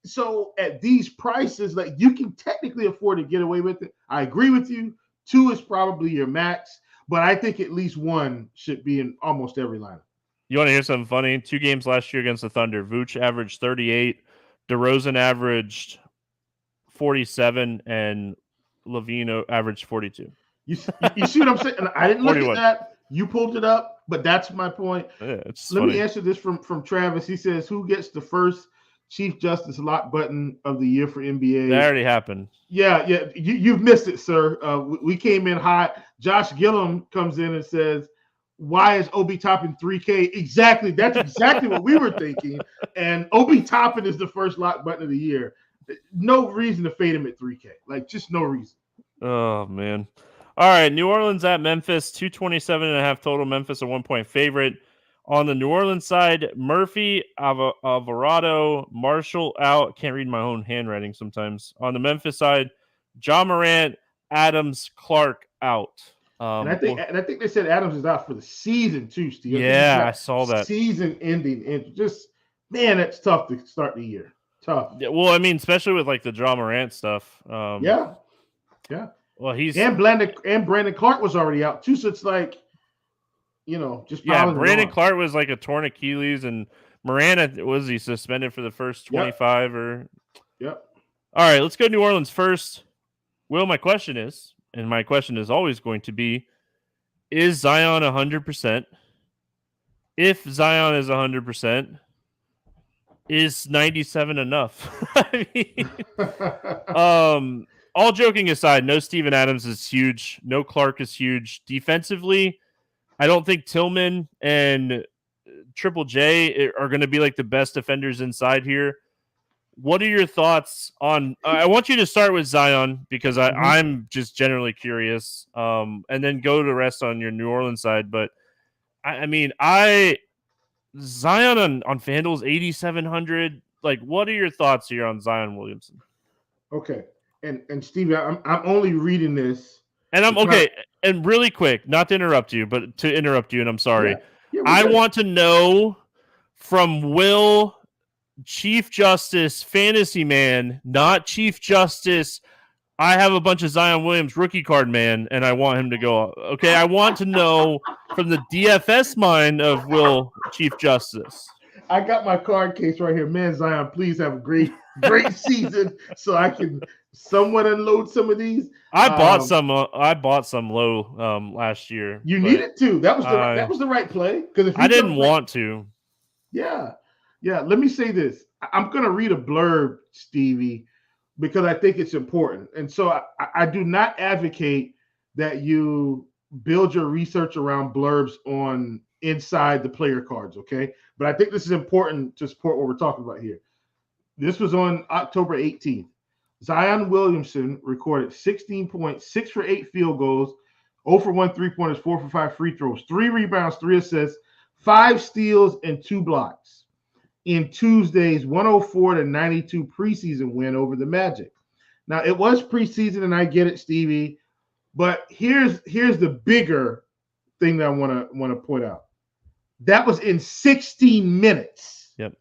So at these prices, like, you can technically afford to get away with it. I agree with you. 2 is probably your max, but I think at least 1 should be in almost every lineup. You want to hear something funny? 2 games last year against the Thunder, Vooch averaged 38, DeRozan averaged 47, and Levine averaged 42. You see what I'm saying? And I didn't look at that. You pulled it up. but that's my point. Yeah, it's Let funny. me answer this from Travis. He says, "Who gets the first Chief Justice lock button of the year for NBA?" That already happened. Yeah. You've missed it, sir. We came in hot. Josh Gillum comes in and says, "Why is Obi Toppin 3K?" Exactly. That's exactly what we were thinking. And Obi Toppin is the first lock button of the year. No reason to fade him at 3K. Like, just no reason. Oh, man. All right, New Orleans at Memphis, 227.5 total. Memphis a 1-point favorite. On the New Orleans side, Murphy, Alvarado, Marshall out. Can't read my own handwriting sometimes. On the Memphis side, John Morant, Adams, Clark out. And I think they said Adams is out for the season too, Steve. Yeah, I saw that. Season ending, and just man, that's tough to start the year. Tough. Yeah, well, I mean, especially with like the John Morant stuff. Yeah. Well, he's and Brandon Clark was already out too, so it's like, just Brandon Clark was like a torn Achilles, and Morant was he suspended for the first 25 or? Yep. All right, let's go to New Orleans first. Will, my question is always going to be: is Zion 100%? If Zion is 100%, is 97 enough? I mean, all joking aside, no Steven Adams is huge. No Clark is huge. Defensively, I don't think Tillman and Triple J are going to be like the best defenders inside here. What are your thoughts on? I want you to start with Zion because I'm just generally curious, and then go to the rest on your New Orleans side. But I mean, Zion on FanDuel's 8,700. Like, what are your thoughts here on Zion Williamson? Okay, and Stevie, I'm only reading this, and I'm okay. And really quick, not to interrupt you, but to interrupt you, and I'm sorry. Yeah, I want to know from Will, Chief Justice Fantasy Man, not Chief Justice. I have a bunch of Zion Williams rookie card man, and I want him to go. Okay, I want to know from the DFS mind of Will, Chief Justice. I got my card case right here. Man, Zion, please have a great season so I can somewhat unload some of these. I bought some low last year. You needed to. That was the right play, because if I didn't want to. Yeah. Let me say this. I'm going to read a blurb, Stevie, because I think it's important. And so I do not advocate that you build your research around blurbs on inside the player cards, okay? But I think this is important to support what we're talking about here. This was on October 18th. Zion Williamson recorded 16 points, 6 for 8 field goals, 0 for 1 3-pointers, 4 for 5 free throws, 3 rebounds, 3 assists, 5 steals, and 2 blocks in Tuesday's 104-92 preseason win over the Magic. Now, it was preseason, and I get it, Stevie, but here's the bigger thing that I want to point out. That was in 16 minutes. Yep.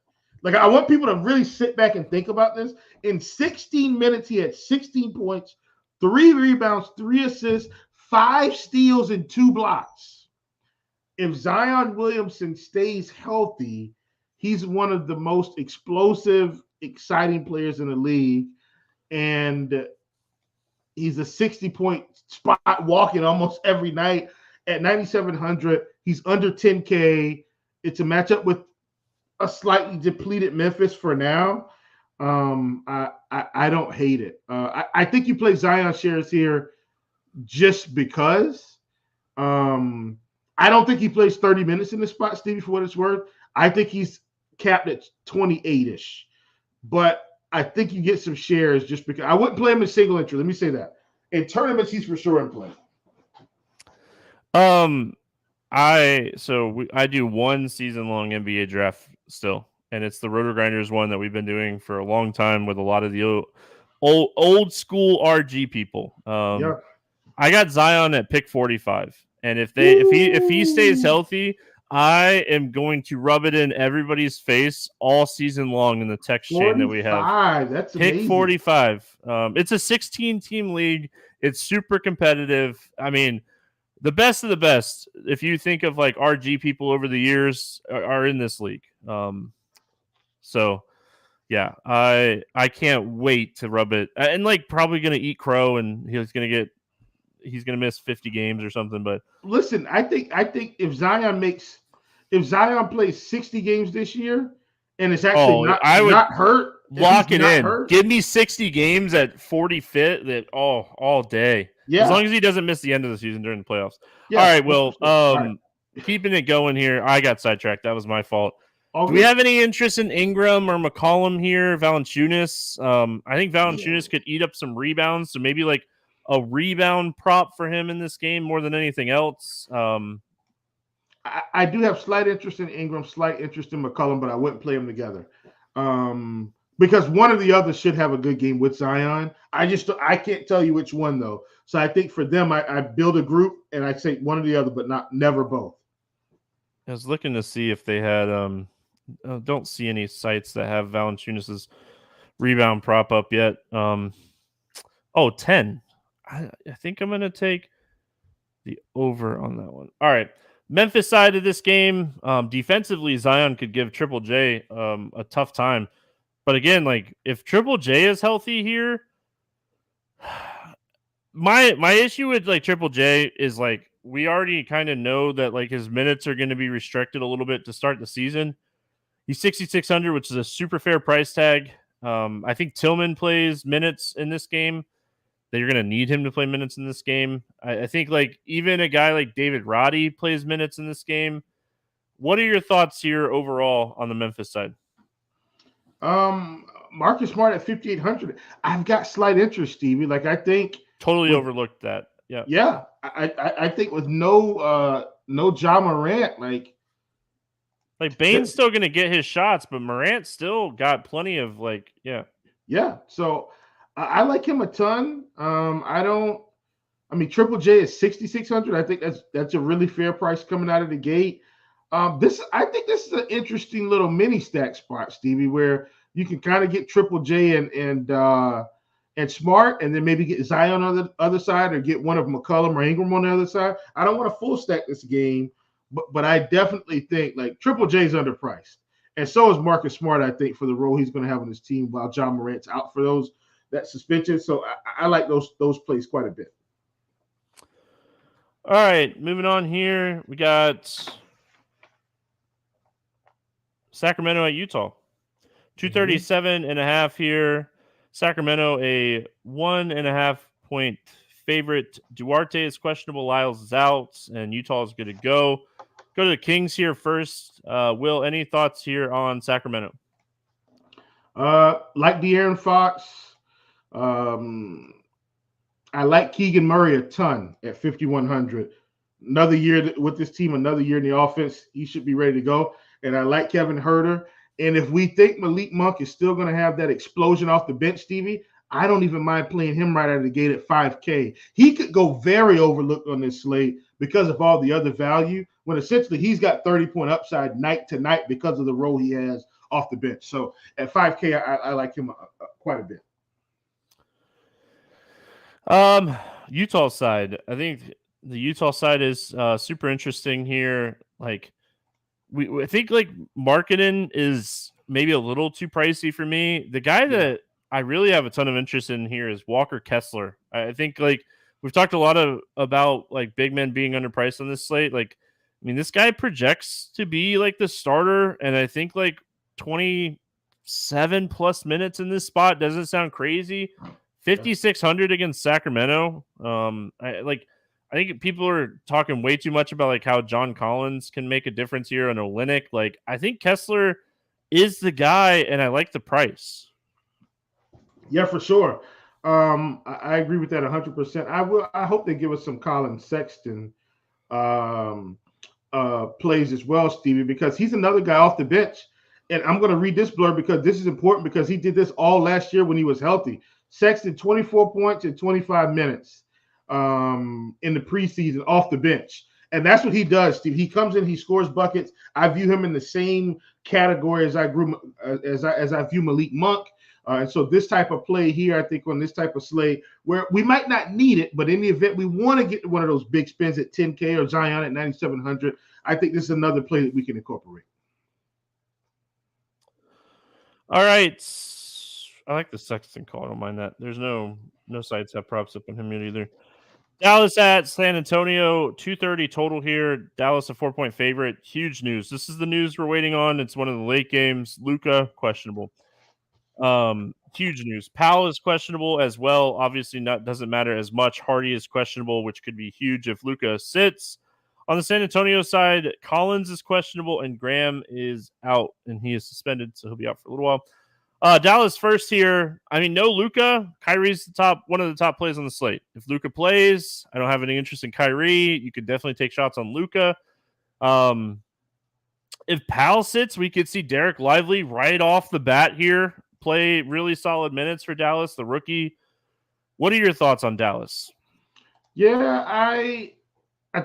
Like, I want people to really sit back and think about this. In 16 minutes, he had 16 points, 3 rebounds, 3 assists, 5 steals, and 2 blocks. If Zion Williamson stays healthy, he's one of the most explosive, exciting players in the league. And he's a 60-point spot walking almost every night at 9,700. He's under 10K. It's a matchup with a slightly depleted Memphis for now. I don't hate it. I think you play Zion shares here just because. I don't think he plays 30 minutes in this spot, Stevie, for what it's worth. I think he's capped at 28-ish. But I think you get some shares just because. I wouldn't play him in single entry. Let me say that. In tournaments, he's for sure in play. I do one season-long NBA draft still, and it's the RotoGrinders one that we've been doing for a long time with a lot of the old school RG people. I got Zion at pick 45, and if he stays healthy, I am going to rub it in everybody's face all season long in the text chain that we have. That's pick amazing. 45. It's a 16-team league. It's super competitive. I mean, the best of the best, if you think of like RG people over the years, are in this league. So yeah, I can't wait to rub it, and like probably gonna eat crow, and he's gonna get he's going to miss 50 games or something. But listen, I think if Zion plays 60 games this year and it's actually I would not hurt, lock it in. Hurt, give me 60 games at 40 fit that all day. yeah. As long as he doesn't miss the end of the season during the playoffs. Yeah, all right, Will. all right. Keeping it going here. I got sidetracked. That was my fault. Do we have any interest in Ingram or McCollum here? Valanciunas. I think Valanciunas could eat up some rebounds, so maybe like a rebound prop for him in this game more than anything else. I do have slight interest in Ingram, slight interest in McCollum, but I wouldn't play them together because one or the other should have a good game with Zion. I can't tell you which one though. So I think for them, I build a group and I say one or the other, but never both. I was looking to see if they had don't see any sites that have Valanciunas' rebound prop up yet. 10. I think I'm going to take the over on that one. All right. Memphis side of this game, defensively, Zion could give Triple J a tough time. But again, like if Triple J is healthy here, my issue with like Triple J is like we already kind of know that like his minutes are going to be restricted a little bit to start the season. He's 6,600, which is a super fair price tag. I think Tillman plays minutes in this game. That you're going to need him to play minutes in this game. I think like even a guy like David Roddy plays minutes in this game. What are your thoughts here overall on the Memphis side? Marcus Smart at 5,800. I've got slight interest, Stevie. Like I think overlooked that. Yeah. I think with no Ja Morant, like Bane's still going to get his shots, but Morant still got plenty of Yeah. So I like him a ton. Triple J is 6,600. I think that's a really fair price coming out of the gate. I think this is an interesting little mini stack spot, Stevie, where you can kind of get Triple J and Smart, and then maybe get Zion on the other side, or get one of McCollum or Ingram on the other side. I don't want to full stack this game, but I definitely think like Triple J is underpriced, and so is Marcus Smart. I think for the role he's going to have on his team while Ja Morant's out for that suspension. So I like those plays quite a bit. All right, moving on here. We got Sacramento at Utah. 237.5 here. Sacramento, a 1.5 point favorite. Duarte is questionable. Lyles is out, and Utah is good to go. Go to the Kings here first. Will, any thoughts here on Sacramento? Like De'Aaron Fox. I like Keegan Murray a ton at 5,100. Another year with this team, another year in the offense. He should be ready to go. And I like Kevin Huerter. And if we think Malik Monk is still going to have that explosion off the bench, Stevie, I don't even mind playing him right out of the gate at 5K. He could go very overlooked on this slate because of all the other value, when essentially he's got 30-point upside night to night because of the role he has off the bench. So at 5K, I like him quite a bit. Utah side. I think the Utah side is super interesting here. Like I think like Marketing is maybe a little too pricey for me. The guy that I really have a ton of interest in here is Walker Kessler. I think like we've talked a lot about like big men being underpriced on this slate. Like, I mean, this guy projects to be like the starter, and I think like 27 plus minutes in this spot doesn't sound crazy. 5,600 against Sacramento. I think people are talking way too much about like how John Collins can make a difference here on Olynyk. Like, I think Kessler is the guy, and I like the price. Yeah, for sure. I agree with that 100%. I hope they give us some Colin Sexton plays as well, Stevie, because he's another guy off the bench. And I'm going to read this blurb because this is important, because he did this all last year when he was healthy. Sexton, 24 points in 25 minutes in the preseason off the bench. And that's what he does, Steve. He comes in, he scores buckets. I view him in the same category as I view Malik Monk. And so this type of play here, I think on this type of slate, where we might not need it, but in the event we want to get one of those big spins at 10K or Zion at 9,700, I think this is another play that we can incorporate. All right. I like the Sexton call. I don't mind that. There's no sites have props up on him yet either. Dallas at San Antonio, 230 total here. Dallas a 4-point favorite. Huge news. This is the news we're waiting on. It's one of the late games. Luka questionable. Huge news. Powell is questionable as well. Obviously, doesn't matter as much. Hardy is questionable, which could be huge if Luka sits. On the San Antonio side, Collins is questionable and Graham is out, and he is suspended, so he'll be out for a little while. Dallas first here. I mean, no Luka. Kyrie's one of the top plays on the slate. If Luka plays, I don't have any interest in Kyrie. You could definitely take shots on Luka. If Powell sits, we could see Derek Lively right off the bat here play really solid minutes for Dallas, the rookie. What are your thoughts on Dallas? Yeah, I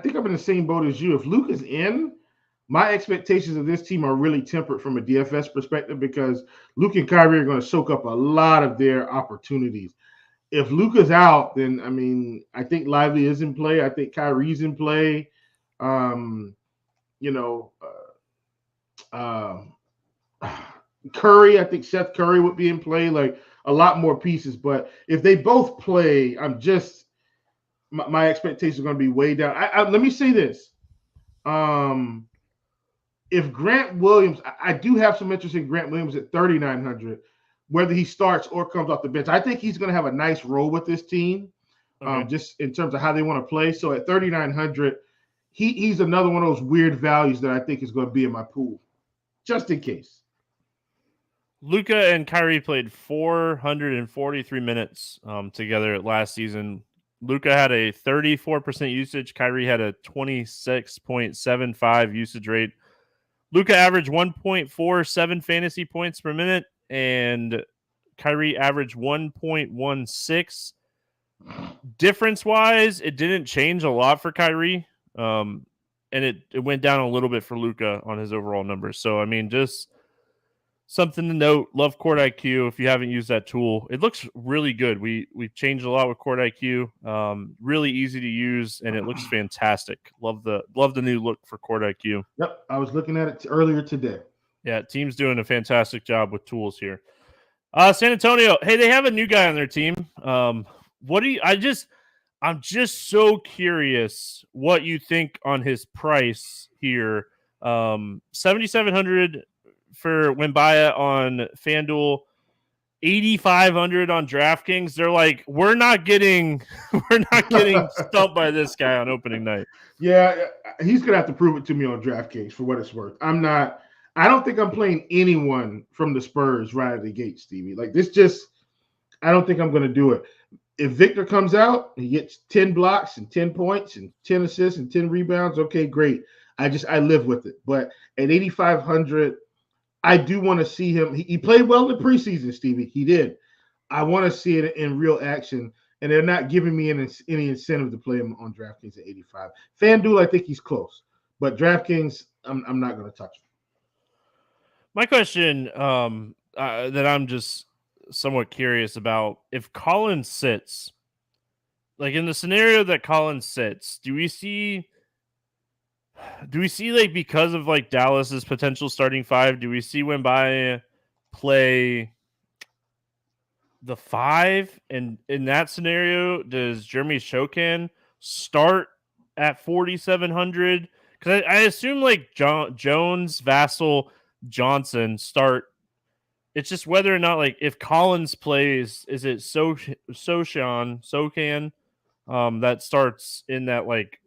think I'm in the same boat as you. If Luka's in, my expectations of this team are really tempered from a DFS perspective because Luka and Kyrie are going to soak up a lot of their opportunities. If Luka's out, then, I mean, I think Lively is in play. I think Kyrie's in play. Curry, I think Seth Curry would be in play, like a lot more pieces. But if they both play, my expectations are going to be way down. Let me say this. If Grant Williams, I do have some interest in Grant Williams at 3,900, whether he starts or comes off the bench. I think he's going to have a nice role with this team, just in terms of how they want to play. So at 3,900, he's another one of those weird values that I think is going to be in my pool, just in case. Luka and Kyrie played 443 minutes together last season. Luka had a 34% usage. Kyrie had a 26.75 usage rate. Luka averaged 1.47 fantasy points per minute, and Kyrie averaged 1.16. Difference-wise, it didn't change a lot for Kyrie, and it went down a little bit for Luka on his overall numbers. So, I mean, just something to note. Love Court IQ. If you haven't used that tool, it looks really good. We've changed a lot with Court IQ. Really easy to use, and it looks fantastic. Love the new look for Court IQ. Yep, I was looking at it earlier today. Yeah, team's doing a fantastic job with tools here. San Antonio, hey, they have a new guy on their team. I'm just so curious what you think on his price here. 7,700 for Wembanyama on FanDuel, 8,500 on DraftKings. They're like, we're not getting stumped by this guy on opening night. Yeah, he's gonna have to prove it to me on DraftKings for what it's worth. I don't think I'm playing anyone from the Spurs right out of the gate, Stevie. Like I don't think I'm gonna do it. If Victor comes out, he gets 10 blocks and 10 points and 10 assists and 10 rebounds. Okay, great. I live with it. But at 8,500. I do want to see him. He played well in the preseason, Stevie. He did. I want to see it in real action, and they're not giving me any incentive to play him on DraftKings at 85. FanDuel, I think he's close, but DraftKings, I'm not going to touch him. My question that I'm just somewhat curious about, if Collins sits, like in the scenario that Collins sits, do we see like, because of like Dallas's potential starting five, do we see Wembanyama play the 5? And in that scenario, does Jeremy Shokan start at 4,700? Because I assume like Jones, Vassell, Johnson start. It's just whether or not, like, if Collins plays, is it Sokan that starts in that like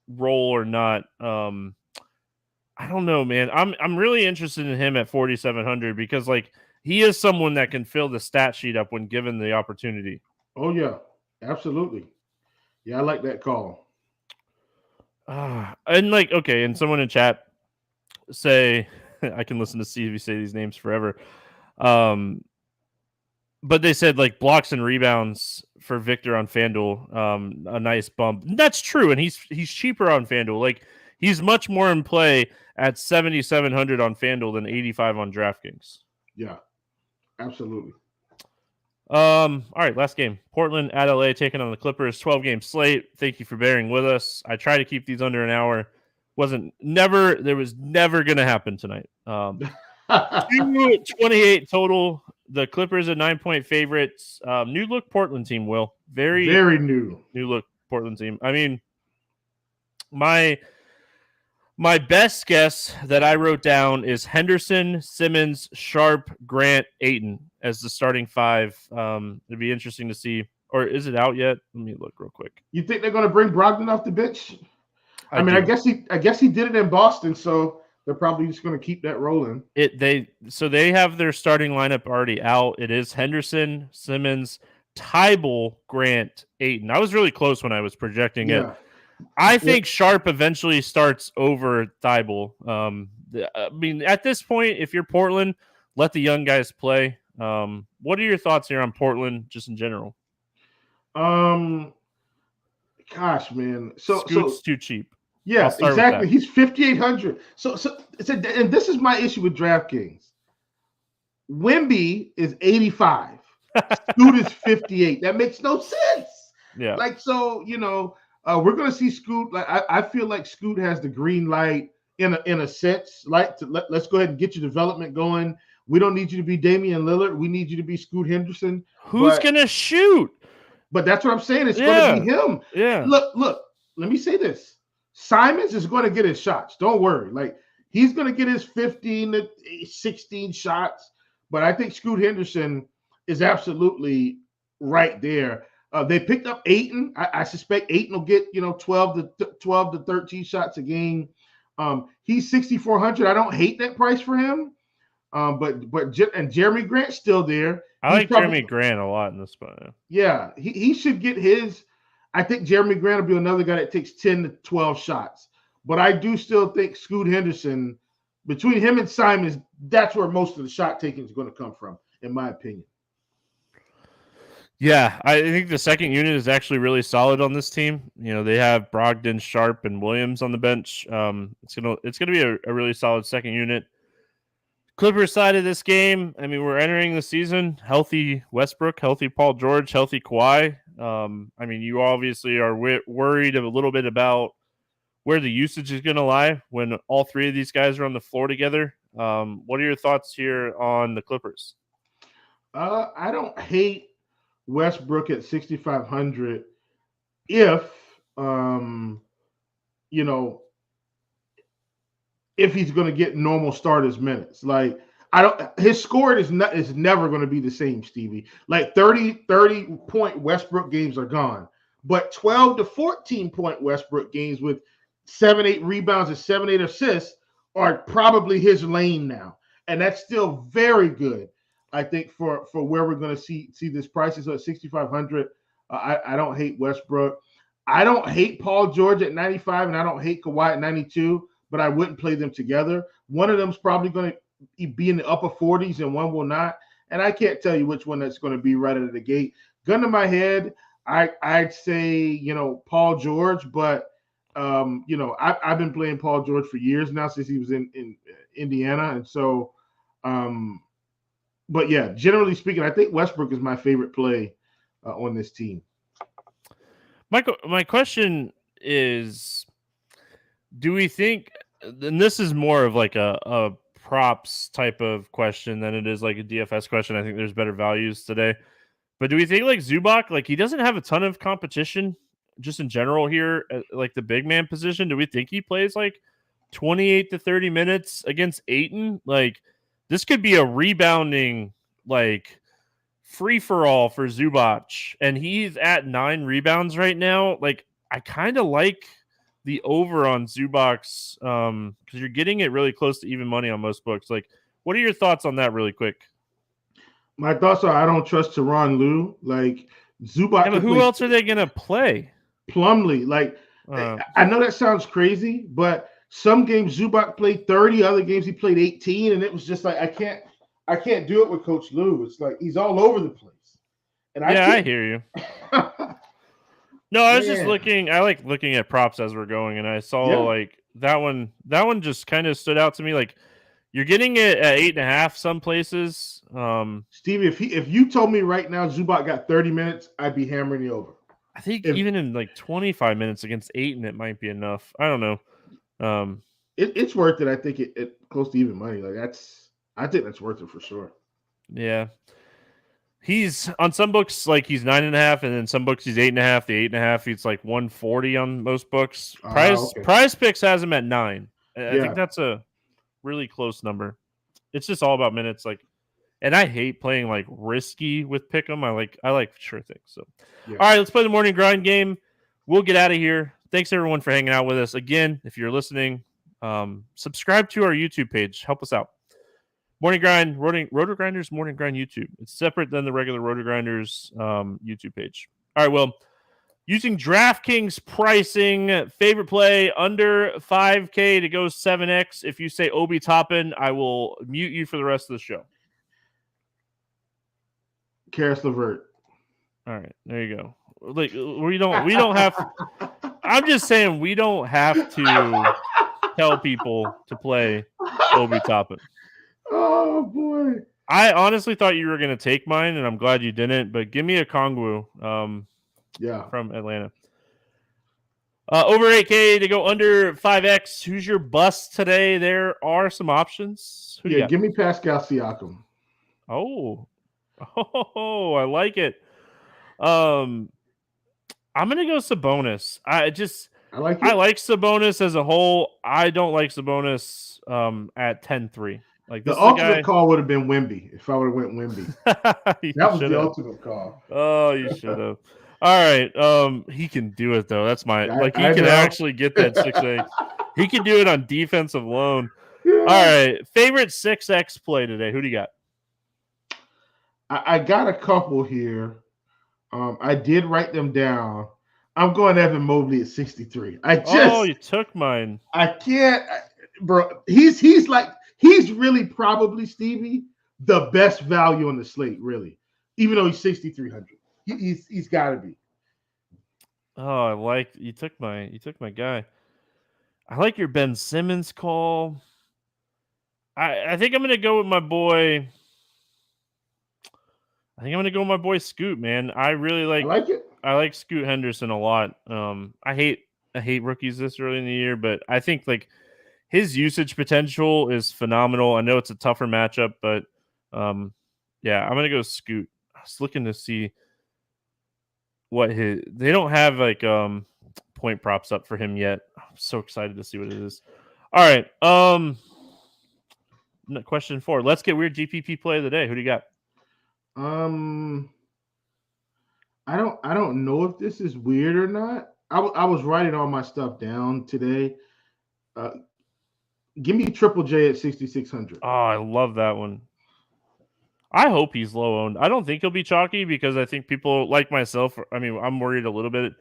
role or not? I don't know, man. I'm really interested in him at 4,700 because like he is someone that can fill the stat sheet up when given the opportunity. Oh yeah, absolutely. Yeah, I like that call. And like, okay, and someone in chat say I can listen to Stevie say these names forever. But they said like blocks and rebounds for Victor on FanDuel, a nice bump. That's true, and he's cheaper on FanDuel. Like he's much more in play at 7,700 on FanDuel than 85 on DraftKings. Yeah, absolutely. All right, last game. Portland at LA taking on the Clippers. 12-game slate. Thank you for bearing with us. I try to keep these under an hour. There was never going to happen tonight. 228 total. The Clippers are 9-point favorites. New look Portland team, Will. Very new look Portland team. I mean, my best guess that I wrote down is Henderson, Simmons, Sharp, Grant, Ayton as the starting five. It'd be interesting to see. Or is it out yet? Let me look real quick. You think they're going to bring Brogdon off the bench? I mean, do. I guess he did it in Boston, so they're probably just going to keep that rolling. They have their starting lineup already out. It is Henderson, Simmons, Tybal, Grant, Ayton. I was really close when I was projecting it. I think Sharp eventually starts over Tybal. I mean, at this point, if you're Portland, let the young guys play. What are your thoughts here on Portland, just in general? Gosh, man. Scoot's too cheap. Yeah, exactly. He's 5,800. And this is my issue with DraftKings. Wemby is 85. Scoot is 58. That makes no sense. Yeah. We're going to see Scoot. Like I feel like Scoot has the green light in a sense. Like let's go ahead and get your development going. We don't need you to be Damian Lillard. We need you to be Scoot Henderson. Who's going to shoot? But that's what I'm saying. It's going to be him. Yeah. Look. Let me say this. Simons is going to get his shots. Don't worry. Like he's going to get his 15 to 16 shots. But I think Scoot Henderson is absolutely right there. They picked up Ayton. I suspect Ayton will get 12 to 13 shots a game. He's 6,400. I don't hate that price for him. But Jeremy Grant's still there. I like Jeremy Grant a lot in this spot. Yeah, he should get his. I think Jeremy Grant will be another guy that takes 10 to 12 shots. But I do still think Scoot Henderson, between him and Simons, that's where most of the shot taking is going to come from, in my opinion. Yeah, I think the second unit is actually really solid on this team. They have Brogdon, Sharp, and Williams on the bench. It's gonna be a really solid second unit. Clippers side of this game, I mean, we're entering the season healthy Westbrook, healthy Paul George, healthy Kawhi. I mean, you obviously are worried a little bit about where the usage is going to lie when all three of these guys are on the floor together. What are your thoughts here on the Clippers? I don't hate Westbrook at 6,500 if if he's going to get normal starters minutes. Like his score is never going to be the same, Stevie. Like 30 point Westbrook games are gone, but 12 to 14 point Westbrook games with 7-8 rebounds and 7-8 assists are probably his lane now, and that's still very good. I think for where we're going to see this price is at 6,500. I don't hate Westbrook. I don't hate Paul George at 95, and I don't hate Kawhi at 92, but I wouldn't play them together. One of them's probably going to be in the upper 40s, and one will not. And I can't tell you which one that's going to be right out of the gate. Gun to my head, I'd say Paul George, but I've been playing Paul George for years now since he was in Indiana, and so. But yeah, generally speaking, I think Westbrook is my favorite play on this team. My question is, do we think, and this is more of like a props type of question than it is like a DFS question. I think there's better values today. But do we think like Zubac, like he doesn't have a ton of competition just in general here at like the big man position? Do we think he plays like 28 to 30 minutes against Ayton? Like this could be a rebounding like free-for-all for Zubac, and he's at 9 rebounds right now. Like I kind of like the over on Zubac's because you're getting it really close to even money on most books. Like, what are your thoughts on that really quick? My thoughts are I don't trust Tyronn Lue. Like Zubac. Yeah, but who else are they going to play? Plumlee. Like I know that sounds crazy, but some games Zubac played 30, other games he played 18, and it was just like I can't do it with Coach Lue. It's like he's all over the place. And I hear you. No, I was just looking. I like looking at props as we're going, and I saw like that one. That one just kind of stood out to me. Like you're getting it at 8.5 some places. Stevie, if you told me right now Zubac got 30 minutes, I'd be hammering you over. I think even in like 25 minutes against Ayton, it might be enough. I don't know. It's worth it. I think it close to even money. Like I think that's worth it for sure. Yeah. He's on some books like he's 9.5, and then some books he's 8.5. The 8.5, he's like 140 on most books. Okay. Prize Picks has him at 9. I think Yeah. that's a really close number. It's just all about minutes, like, and I hate playing like risky with Pick'em. I like sure things. So, Yeah. all right, let's play the morning grind game. We'll get out of here. Thanks everyone for hanging out with us. Again, if you're listening, subscribe to our YouTube page. Help us out. Morning Grind, RotoGrinders Morning Grind YouTube. It's separate than the regular RotoGrinders YouTube page. All right, well, using DraftKings pricing, favorite play under 5K to go 7X. If you say Obi Toppin, I will mute you for the rest of the show. Karis LeVert. All right, there you go. Like we don't have. I'm just saying we don't have to tell people to play Obi Toppin. Oh boy! I honestly thought you were going to take mine, and I'm glad you didn't. But give me a Kongwu, from Atlanta. Over 8K to go under 5X. Who's your bust today? There are some options. Who do you got? Give me Pascal Siakam. Oh, I like it. I'm gonna go Sabonis. I like Sabonis as a whole. I don't like Sabonis at 10-3. Like the ultimate call would have been Wemby if I would have went Wemby. That was the ultimate call. Oh, you should have. All right. He can do it though. That's my he can actually get that 6X. He can do it on defensive alone. Yeah. All right. Favorite 6X play today. Who do you got? I got a couple here. I did write them down. I'm going Evan Mobley at 63. You took mine. I can't, bro. He's really probably, Stevie, the best value on the slate, really. Even though he's 6,300, he's got to be. Oh, you took my guy. I like your Ben Simmons call. I think I'm gonna go with my boy. I think I'm gonna go with my boy Scoot, man. I like it. I like Scoot Henderson a lot. I hate rookies this early in the year, but I think like his usage potential is phenomenal. I know it's a tougher matchup, but yeah, I'm gonna go Scoot. I was looking to see what they don't have like point props up for him yet. I'm so excited to see what it is. All right. Question 4. Let's get weird GPP play of the day. Who do you got? I don't know if this is weird or not. I was writing all my stuff down today. Give me Triple J at 6,600. Oh, I love that one. I hope he's low owned. I don't think he'll be chalky because I think people like myself. I mean, I'm worried a little bit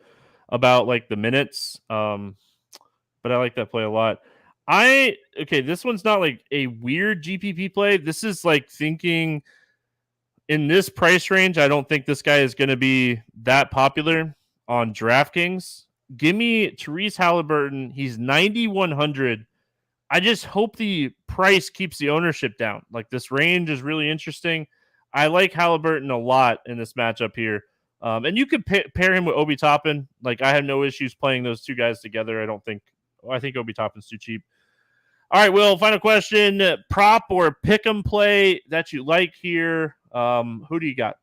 about like the minutes. But I like that play a lot. This one's not like a weird GPP play. This is like thinking in this price range. I don't think this guy is going to be that popular on DraftKings. Give me Therese Halliburton. He's 9,100. I just hope the price keeps the ownership down. Like this range is really interesting. I like Halliburton a lot in this matchup here. And you could pair him with Obi Toppin. Like I have no issues playing those two guys together. I think Obi Toppin's too cheap. All right, Will, final question. Prop or pick 'em play that you like here. Who do you got?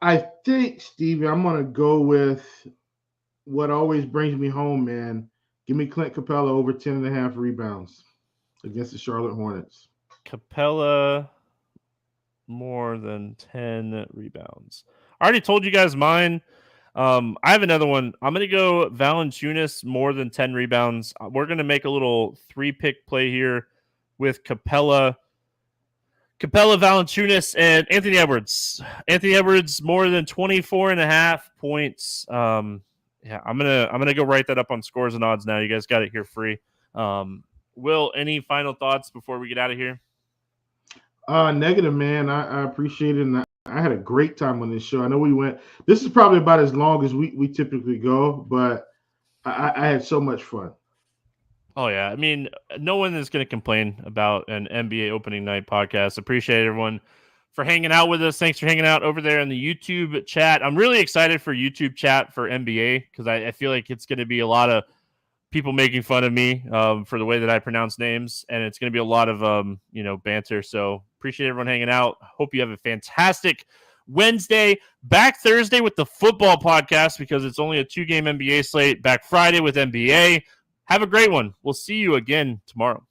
I think, Stevie, I'm going to go with what always brings me home, man. Give me Clint Capella over 10.5 rebounds against the Charlotte Hornets. Capella more than 10 rebounds. I already told you guys mine. I have another one. I'm going to go Valanciunas more than 10 rebounds. We're going to make a little 3-pick play here with Capella, Valanciunas, and Anthony Edwards. Anthony Edwards more than 24.5 points. Yeah, I'm gonna go write that up on Scores and Odds now. You guys got it here free. Will, any final thoughts before we get out of here? Negative, man. I appreciate it, and I had a great time on this show. I know this is probably about as long as we typically go, but I had so much fun. Oh, yeah. I mean, no one is going to complain about an NBA opening night podcast. Appreciate everyone for hanging out with us. Thanks for hanging out over there in the YouTube chat. I'm really excited for YouTube chat for NBA because I feel like it's going to be a lot of people making fun of me for the way that I pronounce names, and it's going to be a lot of banter. So appreciate everyone hanging out. Hope you have a fantastic Wednesday. Back Thursday with the football podcast because it's only a 2-game NBA slate. Back Friday with NBA. Have a great one. We'll see you again tomorrow.